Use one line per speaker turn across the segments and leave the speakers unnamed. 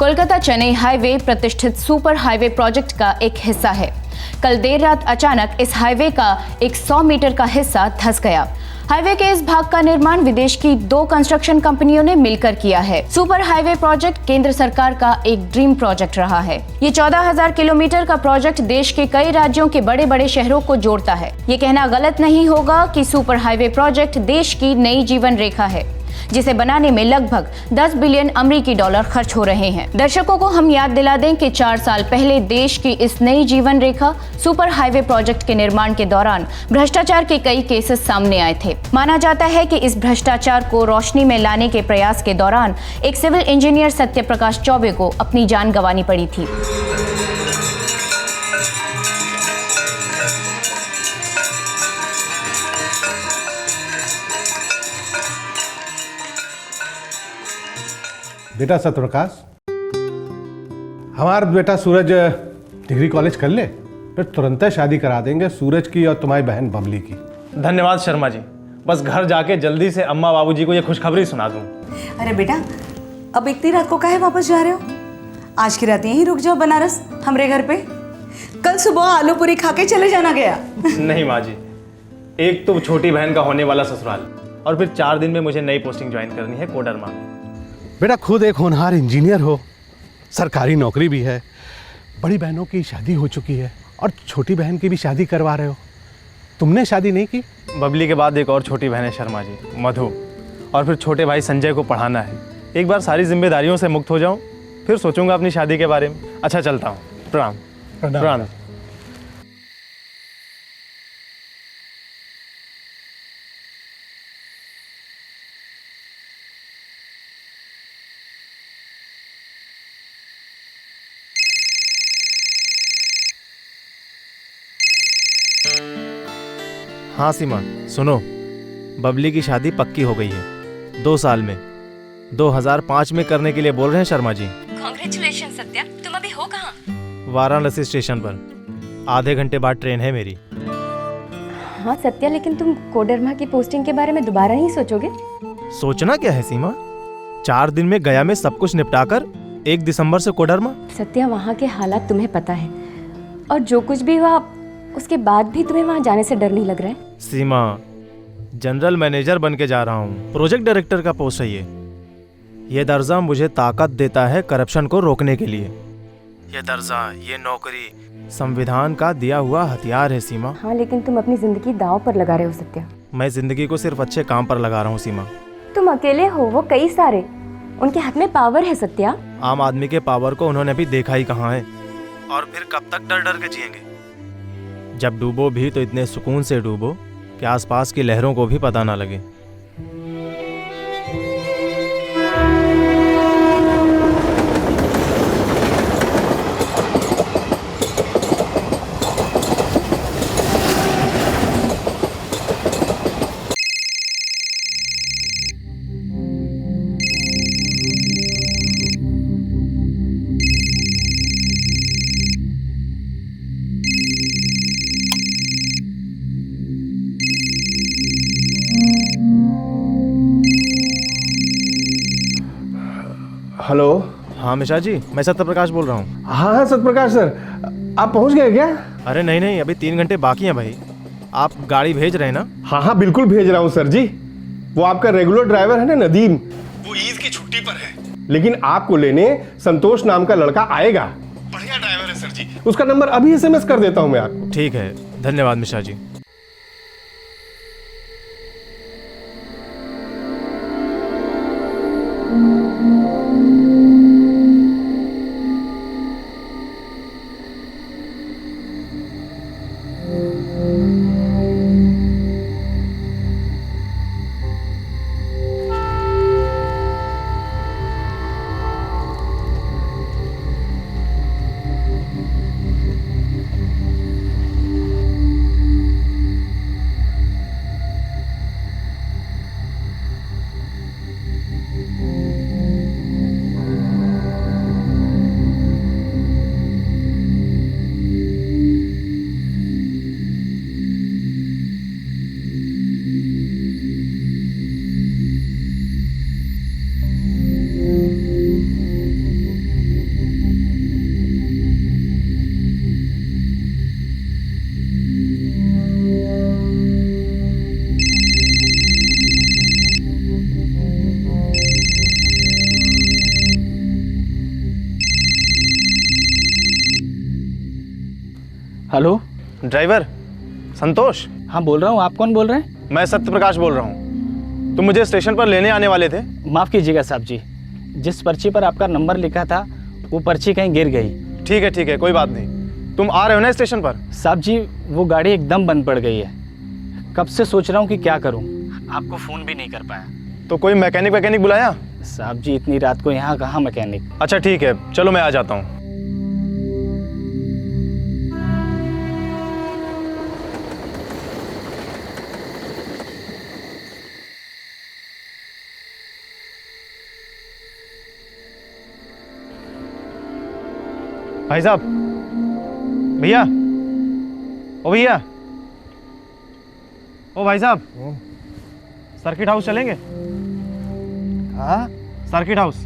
Kolkata Chennai highway प्रतिष्ठित super highway project का एक हिस्सा है। कल देर रात अचानक इस हाईवे का एक 100 मीटर का हिस्सा धंस गया। हाईवे के इस भाग का निर्माण विदेश की 2 कंस्ट्रक्शन कंपनियों ने मिलकर किया है। सुपर हाईवे प्रोजेक्ट केंद्र सरकार का एक ड्रीम प्रोजेक्ट रहा है। ये 14,000 किलोमीटर का प्रोजेक्ट देश के कई राज्यों के बड़े बड़े शहरों को जोड़ता है। ये कहना गलत नहीं होगा कि सुपर हाईवे प्रोजेक्ट देश की नई जीवन रेखा है, जिसे बनाने में लगभग 10 बिलियन अमेरिकी डॉलर खर्च हो रहे हैं। दर्शकों को हम याद दिला दें कि 4 साल पहले देश की इस नई जीवन रेखा सुपर हाईवे प्रोजेक्ट के निर्माण के दौरान भ्रष्टाचार के कई केसेस सामने आए थे। माना जाता है कि इस भ्रष्टाचार को रोशनी में लाने के प्रयास के दौरान एक सिविल इंजीनियर सत्य प्रकाश चौबे को अपनी जान गंवानी पड़ी थी।
बेटा सत्यप्रकाश, हमारा बेटा सूरज डिग्री कॉलेज कर ले, फिर तुरंत शादी करा देंगे सूरज की और तुम्हारी बहन बबली की।
धन्यवाद शर्मा जी, बस घर जाके जल्दी से अम्मा बाबूजी को ये खुशखबरी सुना दूं।
अरे बेटा, अब इतनी रात को काहे वापस जा रहे हो? आज की रात यहीं रुक जाओ बनारस हमरे घर पे। कल सुबह आलू पूरी खा के चले जाना गया।
नहीं माँ जी, एक तो छोटी बहन का होने वाला ससुराल, और फिर 4 दिन में मुझे नई पोस्टिंग ज्वाइन करनी है कोडरमा में।
बेटा खुद एक होनहार इंजीनियर हो, सरकारी नौकरी भी है, बड़ी बहनों की शादी हो चुकी है और छोटी बहन की भी शादी करवा रहे हो। तुमने शादी नहीं की?
बबली के बाद एक और छोटी बहन है शर्मा जी, मधु, और फिर छोटे भाई संजय को पढ़ाना है। एक बार सारी जिम्मेदारियों से मुक्त हो जाऊं, फिर सोचूंगा अपनी शादी के बारे में। अच्छा चलता हूँ, प्रणाम। प्रणाम। हाँ सीमा, सुनो, बबली की शादी पक्की हो गई है 2 साल में। 2005 में करने के लिए बोल रहे हैं शर्मा जी।
कांग्रेचुलेशन सत्या, तुम अभी हो कहाँ?
वाराणसी स्टेशन पर, आधे घंटे बाद ट्रेन है मेरी।
हाँ सत्या, लेकिन तुम कोडरमा की पोस्टिंग के बारे में दोबारा नहीं सोचोगे?
सोचना क्या है सीमा, 4 दिन में गया में सब कुछ निपटाकर 1 दिसंबर से कोडरमा।
सत्या, वहाँ के हालात तुम्हें पता है, और जो कुछ भी हुआ उसके बाद भी तुम्हें वहाँ जाने से डर नहीं लग रहा है?
सीमा, जनरल मैनेजर बन के जा रहा हूँ, प्रोजेक्ट डायरेक्टर का पोस्ट है ये दर्जा मुझे ताकत देता है करप्शन को रोकने के लिए। ये दर्जा, ये नौकरी संविधान का दिया हुआ हथियार है सीमा।
हाँ, लेकिन तुम अपनी जिंदगी दांव पर लगा रहे हो सत्या।
मैं जिंदगी को सिर्फ अच्छे काम पर लगा रहा हूँ सीमा।
तुम अकेले हो, वो कई सारे, उनके हाथ में पावर है सत्या।
आम आदमी के पावर को उन्होंने अभी देखा ही कहाँ है, और फिर कब तक डर डर के जिएंगे? जब डूबो भी तो इतने सुकून से डूबो कि आसपास की लहरों को भी पता ना लगे।
हेलो।
हाँ मिश्रा जी, मैं सत्यप्रकाश बोल रहा हूँ।
हाँ हाँ सत्यप्रकाश सर, आप पहुंच गए क्या?
अरे नहीं नहीं, अभी 3 घंटे बाकी हैं भाई। आप गाड़ी भेज रहे हैं ना?
हाँ हाँ बिल्कुल भेज रहा हूँ सर जी। वो आपका रेगुलर ड्राइवर है ना नदीम, वो ईद की छुट्टी पर है, लेकिन आपको लेने संतोष नाम का लड़का आएगा। बढ़िया ड्राइवर है सर जी, उसका नंबर अभी SMS कर देता हूँ मैं आपको।
ठीक है, धन्यवाद मिश्रा जी।
हेलो।
ड्राइवर संतोष।
हाँ बोल रहा हूँ, आप कौन बोल रहे हैं?
मैं सत्य प्रकाश बोल रहा हूँ। तुम मुझे स्टेशन पर लेने आने वाले थे।
माफ़ कीजिएगा साहब जी, जिस पर्ची पर आपका नंबर लिखा था वो पर्ची कहीं गिर गई।
ठीक है, कोई बात नहीं। तुम आ रहे हो ना स्टेशन पर?
साहब जी वो गाड़ी एकदम बंद पड़ गई है। कब से सोच रहा हूँ कि क्या करूँ, आपको फ़ोन भी नहीं कर पाया।
तो कोई मैकेनिक बुलाया?
साहब जी इतनी रात को यहाँ कहाँ मैकेनिक।
अच्छा ठीक है, चलो मैं आ जाता हूँ। भाई साहब, भैया, ओ भैया, ओ भाई साहब, सर्किट हाउस चलेंगे?
हाँ,
सर्किट हाउस।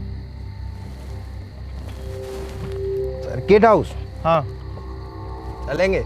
सर्किट हाउस
हाँ
चलेंगे।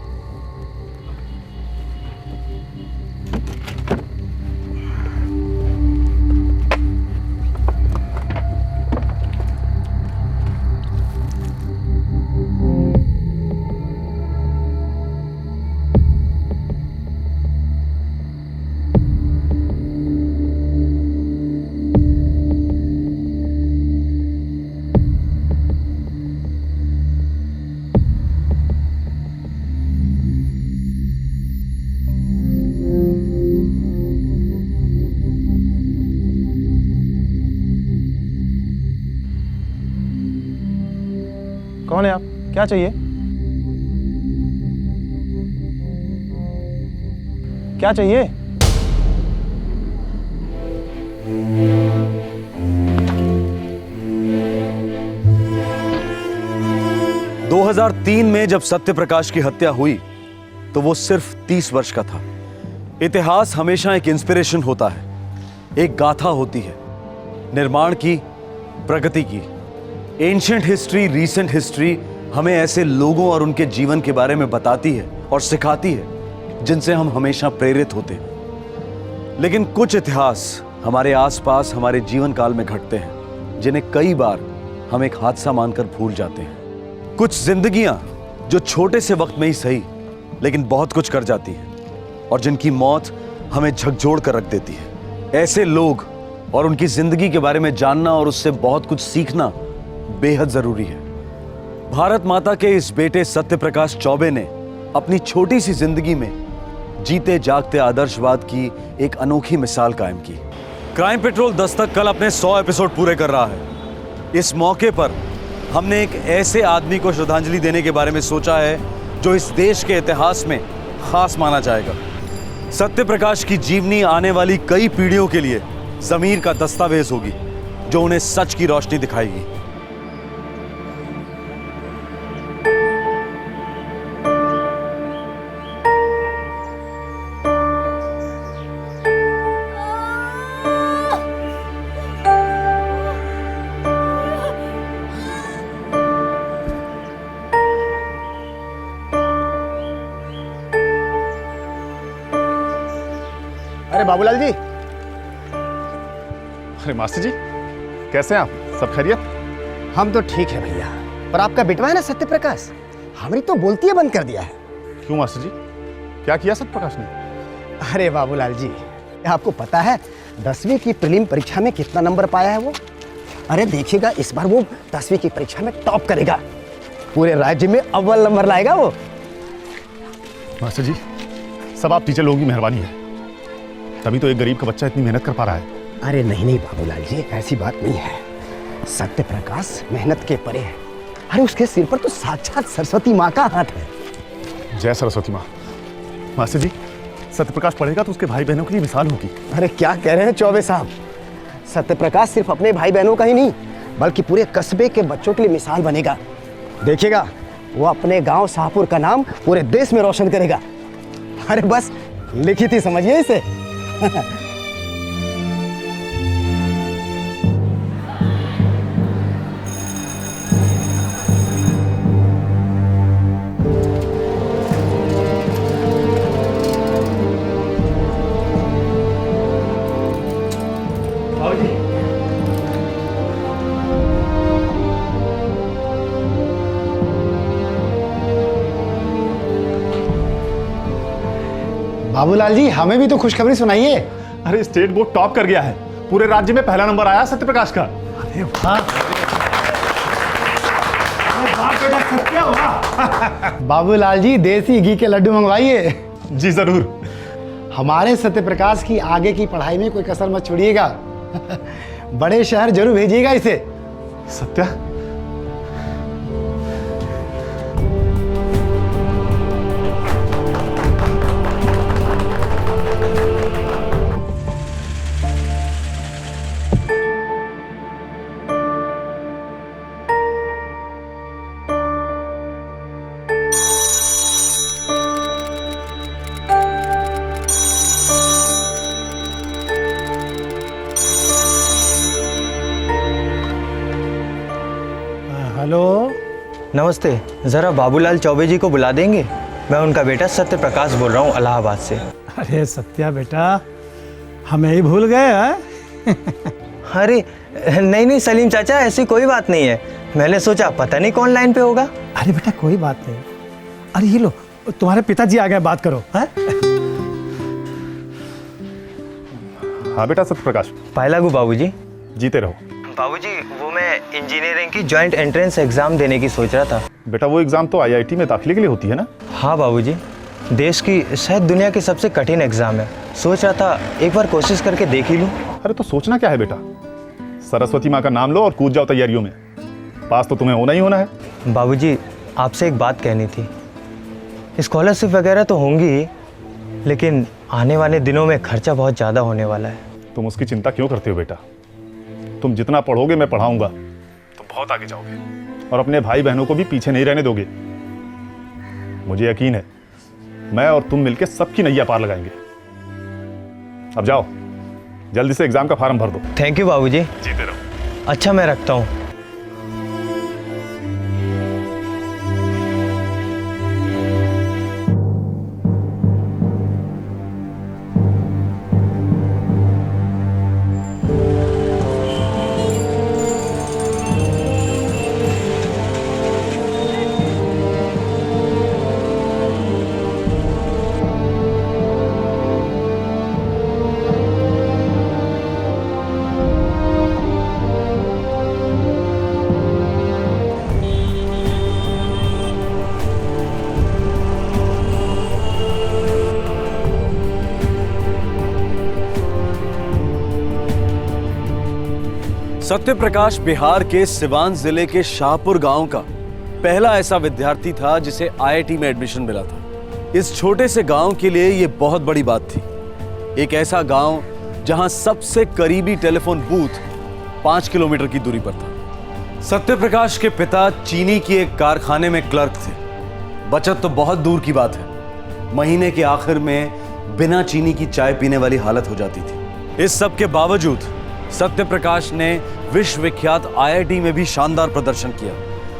कौन है आप? क्या चाहिए? क्या चाहिए?
– 2003 में जब सत्य प्रकाश की हत्या हुई तो वो सिर्फ 30 वर्ष का था। इतिहास हमेशा एक इंस्पिरेशन होता है, एक गाथा होती है, निर्माण की, प्रगति की। एंशिएंट हिस्ट्री, रीसेंट हिस्ट्री हमें ऐसे लोगों और उनके जीवन के बारे में बताती है और सिखाती है जिनसे हम हमेशा प्रेरित होते हैं। लेकिन कुछ इतिहास हमारे आसपास हमारे जीवन काल में घटते हैं जिन्हें कई बार हम एक हादसा मानकर भूल जाते हैं। कुछ जिंदगियां जो छोटे से वक्त में ही सही लेकिन बहुत कुछ कर जाती हैं और जिनकी मौत हमें झकझोर कर रख देती है। ऐसे लोग और उनकी जिंदगी के बारे में जानना और उससे बहुत कुछ सीखना बेहद जरूरी है। भारत माता के इस बेटे सत्य प्रकाश चौबे ने अपनी छोटी सी जिंदगी में जीते जागते आदर्शवाद की एक अनोखी मिसाल कायम की। क्राइम पेट्रोल दस्तक कल अपने 100 एपिसोड पूरे कर रहा है। इस मौके पर हमने एक ऐसे आदमी को श्रद्धांजलि देने के बारे में सोचा है जो इस देश के इतिहास में खास माना जाएगा। सत्य प्रकाश की जीवनी आने वाली कई पीढ़ियों के लिए ज़मीर का दस्तावेज होगी जो उन्हें सच की रोशनी दिखाएगी।
अरे बाबूलाल जी, अरे मास्टर जी, कैसे हैं आप? सब खैरियत?
हम तो ठीक है भैया, पर आपका बेटवा है ना सत्य प्रकाश, हमारी तो बोलती है बंद कर दिया है।
क्यों मास्टर जी, क्या किया सत्य प्रकाश ने?
अरे बाबूलाल जी, आपको पता है 10वीं की प्रीलिम परीक्षा में कितना नंबर पाया है वो? अरे देखिएगा, इस बार वो 10वीं की परीक्षा में टॉप करेगा, पूरे राज्य में अव्वल नंबर लाएगा वो।
मास्टर जी, सब आप टीचर लोगों की मेहरबानी है, तभी तो एक गरीब का बच्चा इतनी मेहनत कर पा रहा है।
अरे नहीं नहीं बाबूलाल जी, ऐसी बात नहीं है। सत्य प्रकाश मेहनत के परे है। अरे उसके सिर पर तो साक्षात सरस्वती माँ का हाथ है।
जय सरस्वती माँ। मास्टर जी, सत्य प्रकाश पढ़ेगा तो उसके भाई बहनों के लिए मिसाल होगी।
अरे क्या कह रहे हैं चौबे साहब, सत्य प्रकाश सिर्फ अपने भाई बहनों का ही नहीं बल्कि पूरे कस्बे के बच्चों के लिए मिसाल बनेगा। देखिएगा, वो अपने गांव शाहपुर का नाम पूरे देश में रोशन करेगा। अरे बस लिखित ही समझिए इसे। बाबूलाल जी, हमें भी तो खुशखबरी सुनाइए।
अरे स्टेट बोर्ड टॉप कर गया है, पूरे राज्य में पहला नंबर आया सत्य प्रकाश का।
अरे वाह, बाबूलाल जी देसी घी के लड्डू मंगवाइए।
जी जरूर।
हमारे सत्य प्रकाश की आगे की पढ़ाई में कोई कसर मत छोड़िएगा। बड़े शहर जरूर भेजिएगा इसे।
सत्या,
हेलो,
नमस्ते, ज़रा बाबूलाल चौबे जी को बुला देंगे? मैं उनका बेटा सत्य प्रकाश बोल रहा हूँ, इलाहाबाद से।
अरे सत्या बेटा, हमें ही भूल गए हैं?
अरे नहीं नहीं सलीम चाचा, ऐसी कोई बात नहीं है। मैंने सोचा पता नहीं कौन लाइन पे होगा।
अरे बेटा कोई बात नहीं। अरे ये लो, तुम्हारे पिताजी आ गए, बात करो। हैं?
हाँ बेटा सत्य प्रकाश।
पाए लागू बाबूजी।
जीते रहो।
बाबूजी, वो मैं इंजीनियरिंग की जॉइंट एंट्रेंस एग्जाम देने की सोच रहा था।
बेटा वो एग्जाम तो आईआईटी में दाखिले के लिए होती है ना?
हाँ बाबूजी, देश की शायद दुनिया की सबसे कठिन एग्जाम है। सोच रहा था एक बार कोशिश करके देख ही लूँ।
अरे तो सोचना क्या है बेटा, सरस्वती माँ का नाम लो और कूद जाओ तैयारियों में। पास तो तुम्हें होना ही होना है।
बाबूजी, आपसे एक बात कहनी थी। स्कॉलरशिप वगैरह तो होंगी ही, लेकिन आने वाले दिनों में खर्चा बहुत ज़्यादा होने वाला है।
तुम उसकी चिंता क्यों करते हो बेटा? तुम जितना पढ़ोगे मैं पढ़ाऊंगा, तुम बहुत आगे जाओगे और अपने भाई बहनों को भी पीछे नहीं रहने दोगे। मुझे यकीन है मैं और तुम मिलकर सबकी नैया पार लगाएंगे। अब जाओ, जल्दी से एग्जाम का फॉर्म भर दो।
थैंक यू बाबूजी।
जीते रहो।
अच्छा, मैं रखता हूँ।
सत्य प्रकाश बिहार के सिवान जिले के शाहपुर गांव का पहला ऐसा विद्यार्थी था जिसे आईआईटी में एडमिशन मिला था। इस छोटे से गांव के लिए यह बहुत बड़ी बात थी। एक ऐसा गांव जहां सबसे करीबी टेलीफोन बूथ 5 किलोमीटर की दूरी पर था। सत्य प्रकाश के पिता चीनी की एक कारखाने में क्लर्क थे। बचत तो बहुत दूर की बात है, महीने के आखिर में बिना चीनी की चाय पीने वाली हालत हो जाती थी। इस सब के बावजूद सत्य प्रकाश ने विश्व विख्यात आईआईटी में भी शानदार प्रदर्शन किया।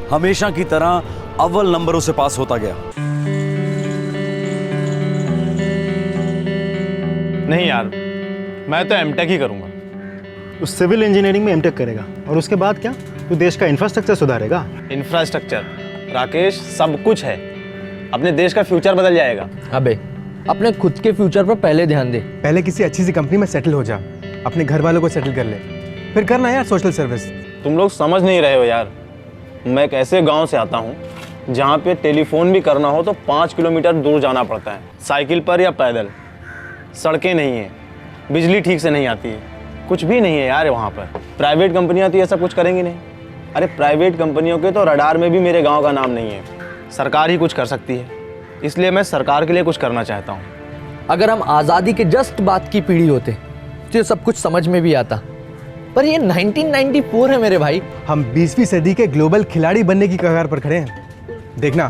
हमेशा की तरह अव्वल नंबरों से पास होता गया।
नहीं यार, मैं तो एमटेक ही करूंगा।
तू सिविल इंजीनियरिंग में एमटेक करेगा और उसके बाद क्या? तू देश का इंफ्रास्ट्रक्चर सुधारेगा।
इंफ्रास्ट्रक्चर राकेश सब कुछ है, अपने देश का फ्यूचर बदल जाएगा।
अबे अपने खुद के फ्यूचर पर पहले ध्यान दे।
पहले किसी अच्छी सी कंपनी में सेटल हो जा, अपने घर वालों को सेटल कर ले, फिर करना यार सोशल सर्विस।
तुम लोग समझ नहीं रहे हो यार। मैं एक ऐसे गांव से आता हूं जहां पे टेलीफोन भी करना हो तो 5 किलोमीटर दूर जाना पड़ता है, साइकिल पर या पैदल। सड़कें नहीं है, बिजली ठीक से नहीं आती है, कुछ भी नहीं है यार वहाँ पर। प्राइवेट कंपनियाँ तो ये सब कुछ करेंगी नहीं। अरे प्राइवेट कंपनियों के तो रडार में भी मेरे गाँव का नाम नहीं है। सरकार ही कुछ कर सकती है, इसलिए मैं सरकार के लिए कुछ करना चाहता हूँ।
अगर हम आज़ादी के जस्ट बाद की पीढ़ी होते तो ये सब कुछ समझ में भी आता, पर ये 1994 है मेरे भाई।
हम 20वीं सदी के ग्लोबल खिलाड़ी बनने की कगार पर खड़े हैं। देखना,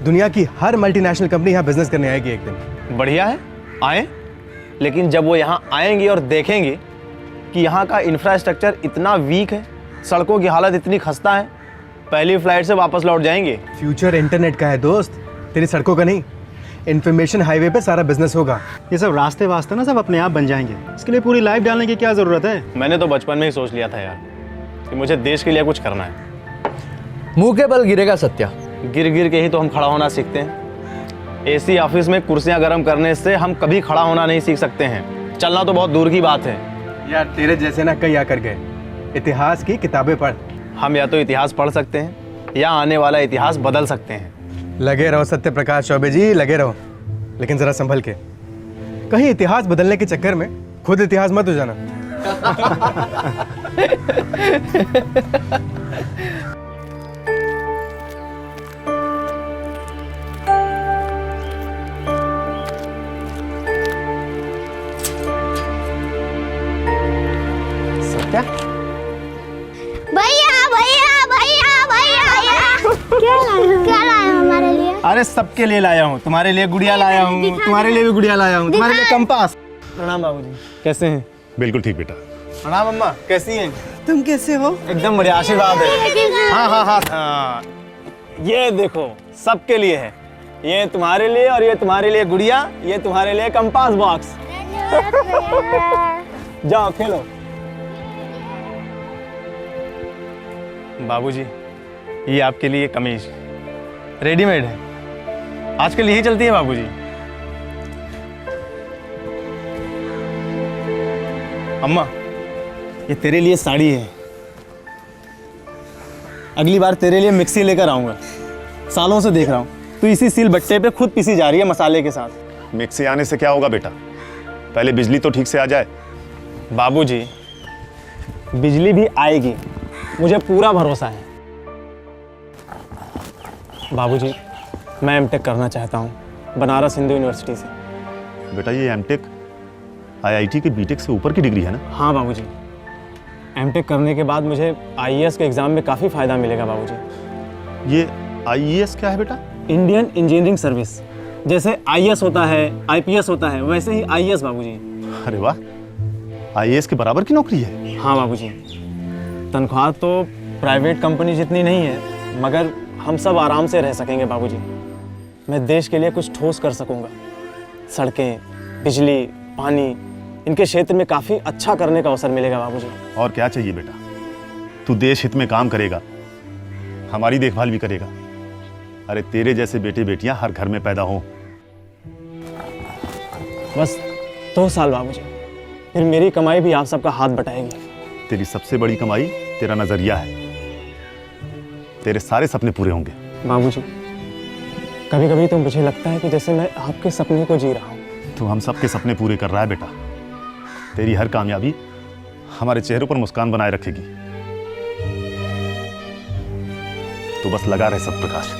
दुनिया की हर मल्टीनेशनल कंपनी यहाँ बिजनेस करने आएगी एक दिन।
बढ़िया है, आए, लेकिन जब वो यहाँ आएंगे और देखेंगे कि यहाँ का इंफ्रास्ट्रक्चर इतना वीक है, सड़कों की हालत इतनी खस्ता है, पहली फ्लाइट से वापस लौट जाएंगे।
फ्यूचर इंटरनेट का है दोस्त, तेरी सड़कों का नहीं। इन्फॉर्मेशन हाईवे पे सारा बिजनेस होगा। ये सब रास्ते वास्ते ना सब अपने आप बन जाएंगे, इसके लिए पूरी लाइफ डालने की क्या जरूरत है?
मैंने तो बचपन में ही सोच लिया था यार कि मुझे देश के लिए कुछ करना है।
मुंह के बल गिरेगा सत्या।
गिर गिर के ही तो हम खड़ा होना सीखते हैं।
एसी ऑफिस में कुर्सियां गर्म करने से हम कभी खड़ा होना नहीं सीख सकते हैं, चलना तो बहुत दूर की बात है।
यार तेरे जैसे ना कई आकर गए। इतिहास की किताबें पढ़।
हम या तो इतिहास पढ़ सकते हैं या आने वाला इतिहास बदल सकते हैं।
लगे रहो सत्य प्रकाश चौबे जी, लगे रहो, लेकिन जरा संभल के। कहीं इतिहास बदलने के चक्कर में खुद इतिहास मत हो जाना।
सत्या,
भैया भैया भैया भैया क्या लाए हो हमारे लिए?
अरे सबके लिए लाया हूँ, तुम्हारे लिए गुड़िया लाया हूँ, तुम्हारे लिए भी गुड़िया लाया हूँ, तुम्हारे लिए कंपास। प्रणाम बाबूजी, कैसे हैं?
बिल्कुल ठीक बेटा।
प्रणाम अम्मा, कैसी हैं?
तुम कैसे हो?
एकदम बढ़िया, आशीर्वाद है। हाँ हाँ हाँ हाँ, ये देखो सबके लिए है, ये तुम्हारे लिए और ये तुम्हारे लिए गुड़िया, ये तुम्हारे लिए कंपास बॉक्स। जाओ खेलो। बाबूजी, ये आपके लिए कमीज रेडीमेड है, आजकल यही चलती है बाबूजी। अम्मा, ये तेरे लिए साड़ी है, अगली बार तेरे लिए मिक्सी लेकर आऊंगा, सालों से देख रहा हूँ तू इसी सील बट्टे पे खुद पीसी जा रही है मसाले के साथ।
मिक्सी आने से क्या होगा बेटा, पहले बिजली तो ठीक से आ जाए।
बाबूजी, बिजली भी आएगी, मुझे पूरा भरोसा है। बाबूजी, मैं एमटेक करना चाहता हूँ बनारस हिंदू यूनिवर्सिटी से।
बेटा ये एमटेक आईआईटी के बीटेक से ऊपर की डिग्री है ना?
हाँ बाबूजी, एमटेक करने के बाद मुझे आईएएस के एग्ज़ाम में काफ़ी फ़ायदा मिलेगा बाबूजी।
ये आईएएस क्या है बेटा?
Indian engineering service. जैसे आईएएस होता है, आईपीएस होता है, वैसे ही आईएएस बाबूजी।
अरे वाह, आईएएस के बराबर की नौकरी है।
हाँ बाबूजी, तनख्वाह तो प्राइवेट कंपनी जितनी नहीं है, मगर हम सब आराम से रह सकेंगे बाबूजी। मैं देश के लिए कुछ ठोस कर सकूंगा, सड़कें, बिजली, पानी, इनके क्षेत्र में काफ़ी अच्छा करने का अवसर मिलेगा बाबूजी।
और क्या चाहिए बेटा, तू देश हित में काम करेगा, हमारी देखभाल भी करेगा। अरे तेरे जैसे बेटे बेटियां हर घर में पैदा हों।
बस 2 साल बाबूजी, फिर मेरी कमाई भी आप सबका हाथ बटाएगी।
तेरी सबसे बड़ी कमाई तेरा नजरिया है, तेरे सारे सपने पूरे होंगे।
बाबूजी, कभी कभी तो मुझे लगता है कि जैसे मैं आपके सपने को जी रहा हूँ।
तू हम सबके सपने पूरे कर रहा है बेटा। तेरी हर कामयाबी हमारे चेहरों पर मुस्कान बनाए रखेगी। तू बस लगा रहे सत्यप्रकाश।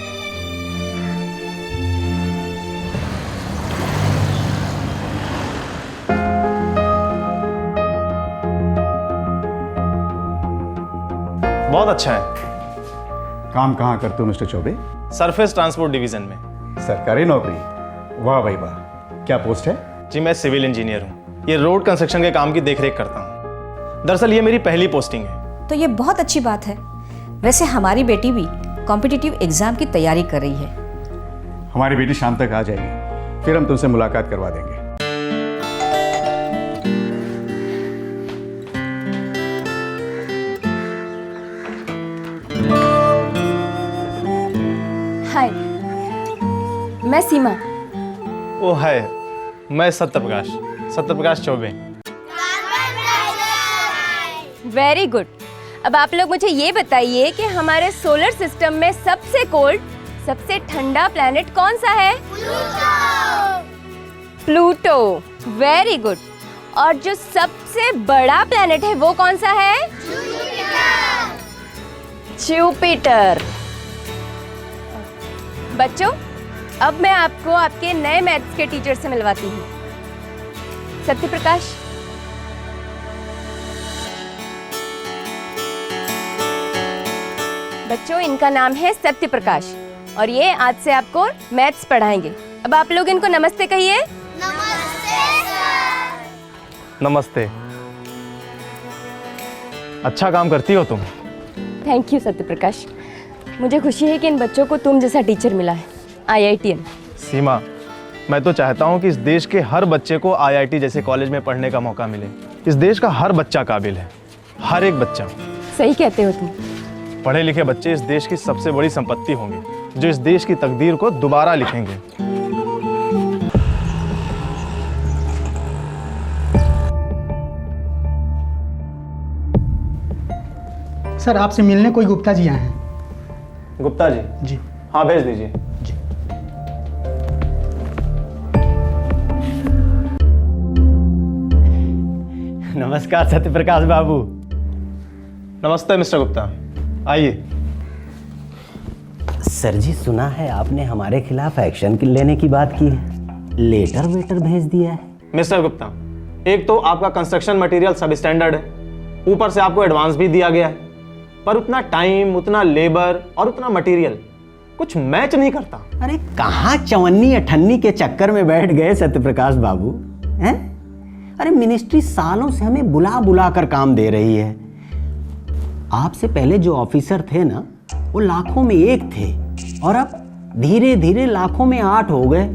बहुत अच्छा है।
काम कहाँ करते हो mister Choubey?
Surface transport division में।
सरकारी नौकरी? वाह भाई वाह, क्या पोस्ट है?
जी मैं सिविल इंजीनियर हूँ, ये रोड कंस्ट्रक्शन के काम की देखरेख करता हूँ। दरअसल ये मेरी पहली पोस्टिंग है।
तो ये बहुत अच्छी बात है। वैसे हमारी बेटी भी कॉम्पिटिटिव एग्जाम की तैयारी कर रही है।
हमारी बेटी शाम तक आ जाएगी, फिर हम तुमसे मुलाकात करवा देंगे।
हाय, मैं सीमा।
ओ है, मैं सत्यप्रकाश चौबे।
Very good. अब आप लोग मुझे ये बताइए कि हमारे सोलर सिस्टम में सबसे कोल्ड, सबसे ठंडा प्लैनेट कौन सा है? प्लूटो। Very good. और जो सबसे बड़ा प्लैनेट है वो कौन सा है? जुपिटर। बच्चों, अब मैं आपको आपके नए मैथ्स के टीचर से मिलवाती हूँ। सत्यप्रकाश। बच्चों, इनका नाम है सत्यप्रकाश और ये आज से आपको मैथ्स पढ़ाएंगे। अब आप लोग इनको नमस्ते कहिए।
नमस्ते। अच्छा काम करती हो तुम।
Thank you Satyaprakash. मुझे खुशी है कि इन बच्चों को तुम जैसा टीचर मिला है, IITian।
सीमा, मैं तो चाहता हूँ कि इस देश के हर बच्चे को IIT जैसे कॉलेज में पढ़ने का मौका मिले। इस देश का हर बच्चा काबिल है, हर एक बच्चा।
सही कहते हो तुम।
पढ़े लिखे बच्चे इस देश की सबसे बड़ी संपत्ति होंगे, जो इस देश की तकदीर को दोबारा लिखेंगे।
सर आपसे मिलने कोई गुप्ता जी आए हैं।
गुप्ता जी?
जी।
हाँ भेज दीजिए।
नमस्कार सत्यप्रकाश बाबू।
नमस्ते मिस्टर गुप्ता, आइए।
सर जी सुना है आपने हमारे खिलाफ एक्शन लेने की बात की है, लेटर वेटर भेज दिया है।
मिस्टर गुप्ता, एक तो आपका कंस्ट्रक्शन मटेरियल सब स्टैंडर्ड है, ऊपर से आपको एडवांस भी दिया गया है, पर उतना टाइम, उतना लेबर और उतना मटेरियल कुछ मैच नहीं करता।
अरे कहाँ चवन्नी अठन्नी के चक्कर में बैठ गए सत्यप्रकाश बाबू हैं? अरे मिनिस्ट्री सालों से हमें बुला बुला कर काम दे रही है। आपसे पहले जो ऑफिसर थे ना, वो लाखों में एक थे और अब धीरे धीरे लाखों में 8 हो गए।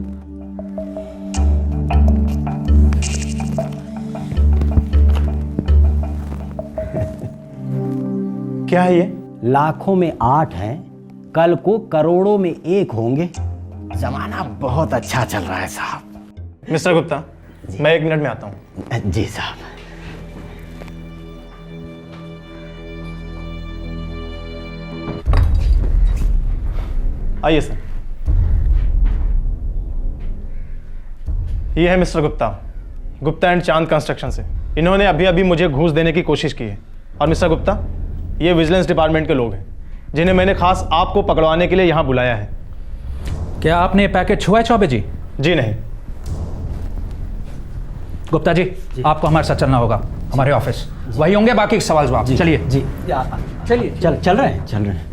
क्या है ये?
लाखों में 8 हैं, कल को करोड़ों में 1 होंगे। जमाना बहुत अच्छा चल रहा है साहब।
मिस्टर गुप्ता, मैं 1 मिनट में आता हूँ।
जी साहब।
आइए सर। ये है मिस्टर गुप्ता, गुप्ता एंड चांद कंस्ट्रक्शन से। इन्होंने अभी अभी मुझे घूस देने की कोशिश की है। और मिस्टर गुप्ता, ये विजिलेंस डिपार्टमेंट के लोग हैं जिन्हें मैंने खास आपको पकड़वाने के लिए यहाँ बुलाया है।
क्या आपने पैकेट छुआ है चौबे जी?
जी नहीं।
गुप्ता जी, आपको हमारे साथ चलना होगा, हमारे ऑफिस वही होंगे, बाकी सवाल जवाब। चलिए
जी,
चलिए।
चल रहे हैं।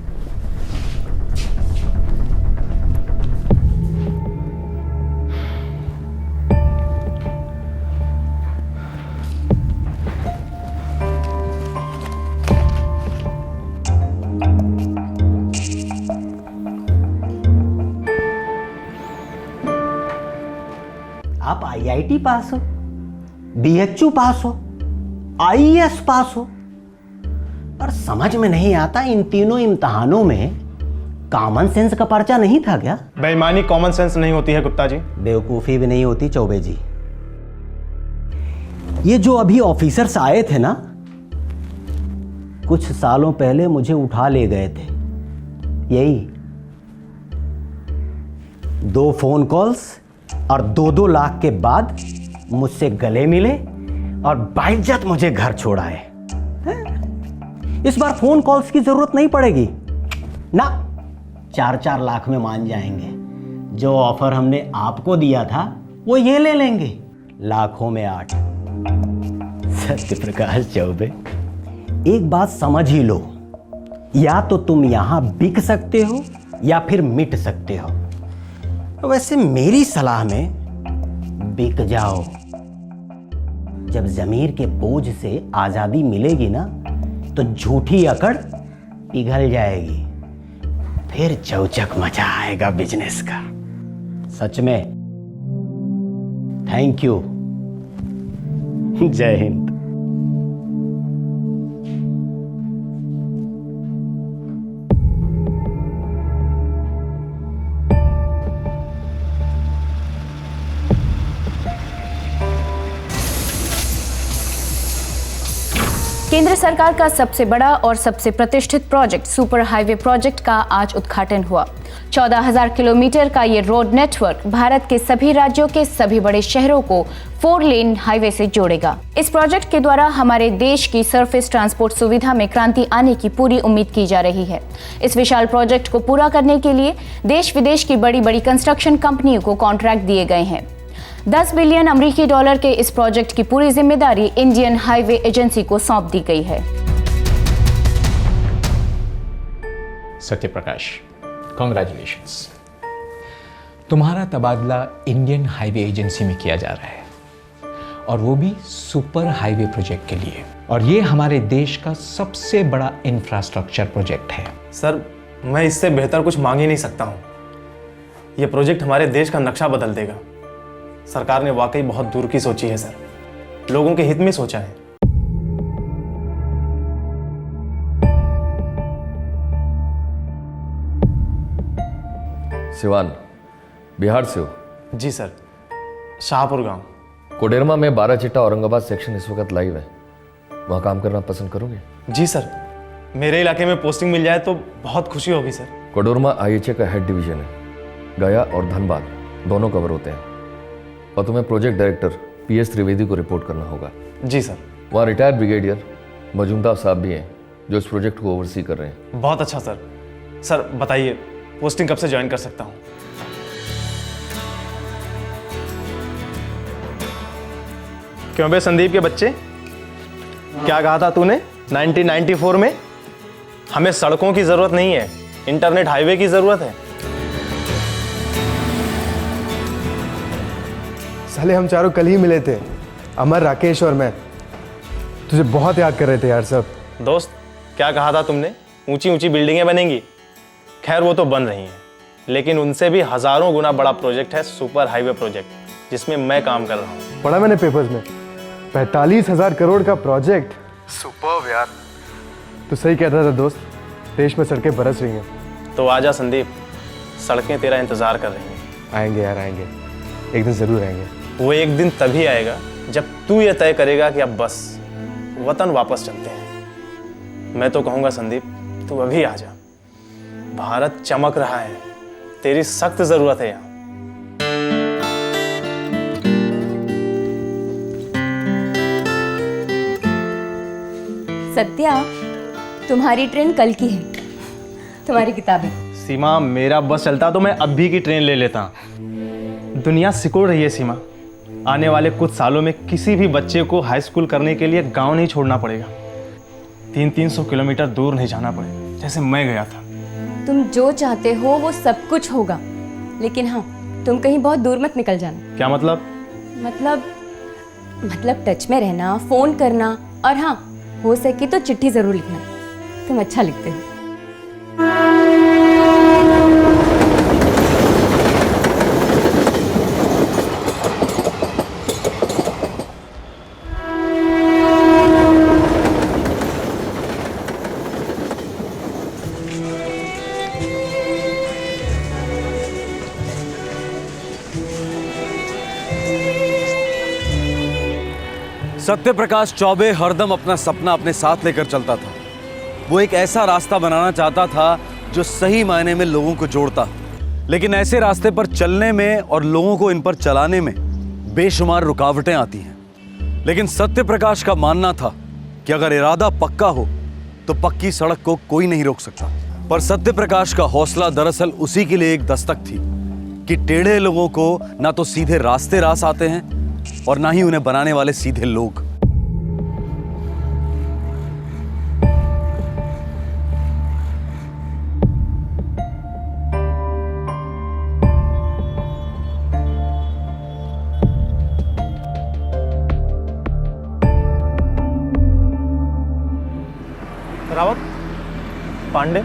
आप IIT पास हो, BHU पास हो, IAS पास हो, पर समझ में नहीं आता इन तीनों इम्तहानों में कॉमन सेंस का पर्चा नहीं था क्या?
बेईमानी कॉमन सेंस नहीं होती है गुप्ता जी।
बेवकूफी भी नहीं होती चौबे जी। ये जो अभी ऑफिसर्स आए थे ना, कुछ सालों पहले मुझे उठा ले गए थे। यही 2 फोन कॉल्स और 2-2 लाख के बाद मुझसे गले मिले और बाइज्जत मुझे घर छोड़ाए। इस बार फोन कॉल्स की जरूरत नहीं पड़ेगी ना, 4-4 लाख में मान जाएंगे। जो ऑफर हमने आपको दिया था वो ये ले लेंगे, लाखों में 8। सत्यप्रकाश चौबे, एक बात समझ ही लो, या तो तुम यहां बिक सकते हो या फिर मिट सकते हो। वैसे मेरी सलाह में बिक जाओ। जब जमीर के बोझ से आजादी मिलेगी ना, तो झूठी अकड़ पिघल जाएगी, फिर चौचक मचा आएगा बिजनेस का। सच में थैंक यू। जय हिंद।
केंद्र सरकार का सबसे बड़ा और सबसे प्रतिष्ठित प्रोजेक्ट सुपर हाईवे प्रोजेक्ट का आज उद्घाटन हुआ। 14,000 किलोमीटर का ये रोड नेटवर्क भारत के सभी राज्यों के सभी बड़े शहरों को 4 लेन हाईवे से जोड़ेगा। इस प्रोजेक्ट के द्वारा हमारे देश की सरफेस ट्रांसपोर्ट सुविधा में क्रांति आने की पूरी उम्मीद की जा रही है। इस विशाल प्रोजेक्ट को पूरा करने के लिए देश विदेश की बड़ी बड़ी कंस्ट्रक्शन कंपनियों को कॉन्ट्रैक्ट दिए गए हैं। 10 बिलियन अमेरिकी डॉलर के इस प्रोजेक्ट की पूरी जिम्मेदारी इंडियन हाईवे एजेंसी को सौंप दी गई है।
सत्यप्रकाश, कॉन्ग्रेचुलेशंस। तुम्हारा तबादला इंडियन हाईवे एजेंसी में किया जा रहा है, और वो भी सुपर हाईवे प्रोजेक्ट के लिए। और ये हमारे देश का सबसे बड़ा इंफ्रास्ट्रक्चर प्रोजेक्ट है।
सर, मैं इससे बेहतर कुछ मांग ही नहीं सकता हूँ। ये प्रोजेक्ट हमारे देश का नक्शा बदल देगा। सरकार ने वाकई बहुत दूर की सोची है सर, लोगों के हित में सोचा है।
सिवान, बिहार से हो?
जी सर, शाहपुर गांव।
कोडेरमा में 12 चिट्टा औरंगाबाद सेक्शन इस वक्त लाइव है, वहाँ काम करना पसंद करोगे?
जी सर, मेरे इलाके में पोस्टिंग मिल जाए तो बहुत खुशी होगी सर।
कोडरमा IHA का हेड डिवीजन है, गया और धनबाद दोनों कवर होते हैं, और तुम्हें प्रोजेक्ट डायरेक्टर PS त्रिवेदी को रिपोर्ट करना होगा।
जी सर।
वहाँ रिटायर्ड ब्रिगेडियर मजूमदार साहब भी हैं जो इस प्रोजेक्ट को ओवरसी कर रहे हैं।
बहुत अच्छा सर। सर बताइए पोस्टिंग कब से ज्वाइन कर सकता हूँ? क्यों बे संदीप के बच्चे, क्या कहा था तूने 1994 में? हमें सड़कों की जरूरत नहीं है, इंटरनेट हाईवे की जरूरत है।
साले हम चारों कल ही मिले थे, अमर, राकेश और मैं। तुझे बहुत याद कर रहे थे यार सब।
दोस्त क्या कहा था तुमने? ऊंची ऊंची बिल्डिंगें बनेंगी। खैर वो तो बन रही हैं, लेकिन उनसे भी हजारों गुना बड़ा प्रोजेक्ट है सुपर हाईवे प्रोजेक्ट, जिसमें मैं काम कर रहा हूँ।
पढ़ा मैंने पेपर्स में, 45,000 करोड़ का प्रोजेक्ट। सुपर्ब यार। तो सही कहता था दोस्त, देश में सड़कें बरस रही हैं।
तो आजा संदीप, सड़कें तेरा इंतजार कर रही हैं।
आएंगे यार आएंगे, एक दिन जरूर आएंगे।
वो एक दिन तभी आएगा जब तू ये तय करेगा कि अब बस वतन वापस चलते हैं। मैं तो कहूँगा संदीप, तू अभी आ जा। भारत चमक रहा है, तेरी सख्त जरूरत है यहाँ।
सत्या, तुम्हारी ट्रेन कल की है, तुम्हारी किताबें।
सीमा, मेरा बस चलता तो मैं अभी की ट्रेन ले लेता। दुनिया सिकुड़ रही है सीमा, आने वाले कुछ सालों में किसी भी बच्चे को हाई स्कूल करने के लिए गांव नहीं छोड़ना पड़ेगा, 300-300 किलोमीटर दूर नहीं जाना पड़ेगा, जैसे मैं गया था।
तुम जो चाहते हो वो सब कुछ होगा, लेकिन हाँ, तुम कहीं बहुत दूर मत निकल जाना।
क्या मतलब?
मतलब टच में रहना, फोन करना, और हाँ, हो सके तो चिट्ठी जरूर लिखना। तुम अच्छा लिखते हो।
सत्य प्रकाश चौबे हरदम अपना सपना अपने साथ लेकर चलता था। वो एक ऐसा रास्ता बनाना चाहता था जो सही मायने में लोगों को जोड़ता, लेकिन ऐसे रास्ते पर चलने में और लोगों को इन पर चलाने में बेशुमार रुकावटें आती हैं। लेकिन सत्य प्रकाश का मानना था कि अगर इरादा पक्का हो तो पक्की सड़क को कोई नहीं रोक सकता। पर सत्य प्रकाश का हौसला दरअसल उसी के लिए एक दस्तक थी कि टेढ़े लोगों को ना तो सीधे रास्ते रास आते हैं और ना ही उन्हें बनाने वाले सीधे लोग।
रावत, पांडे,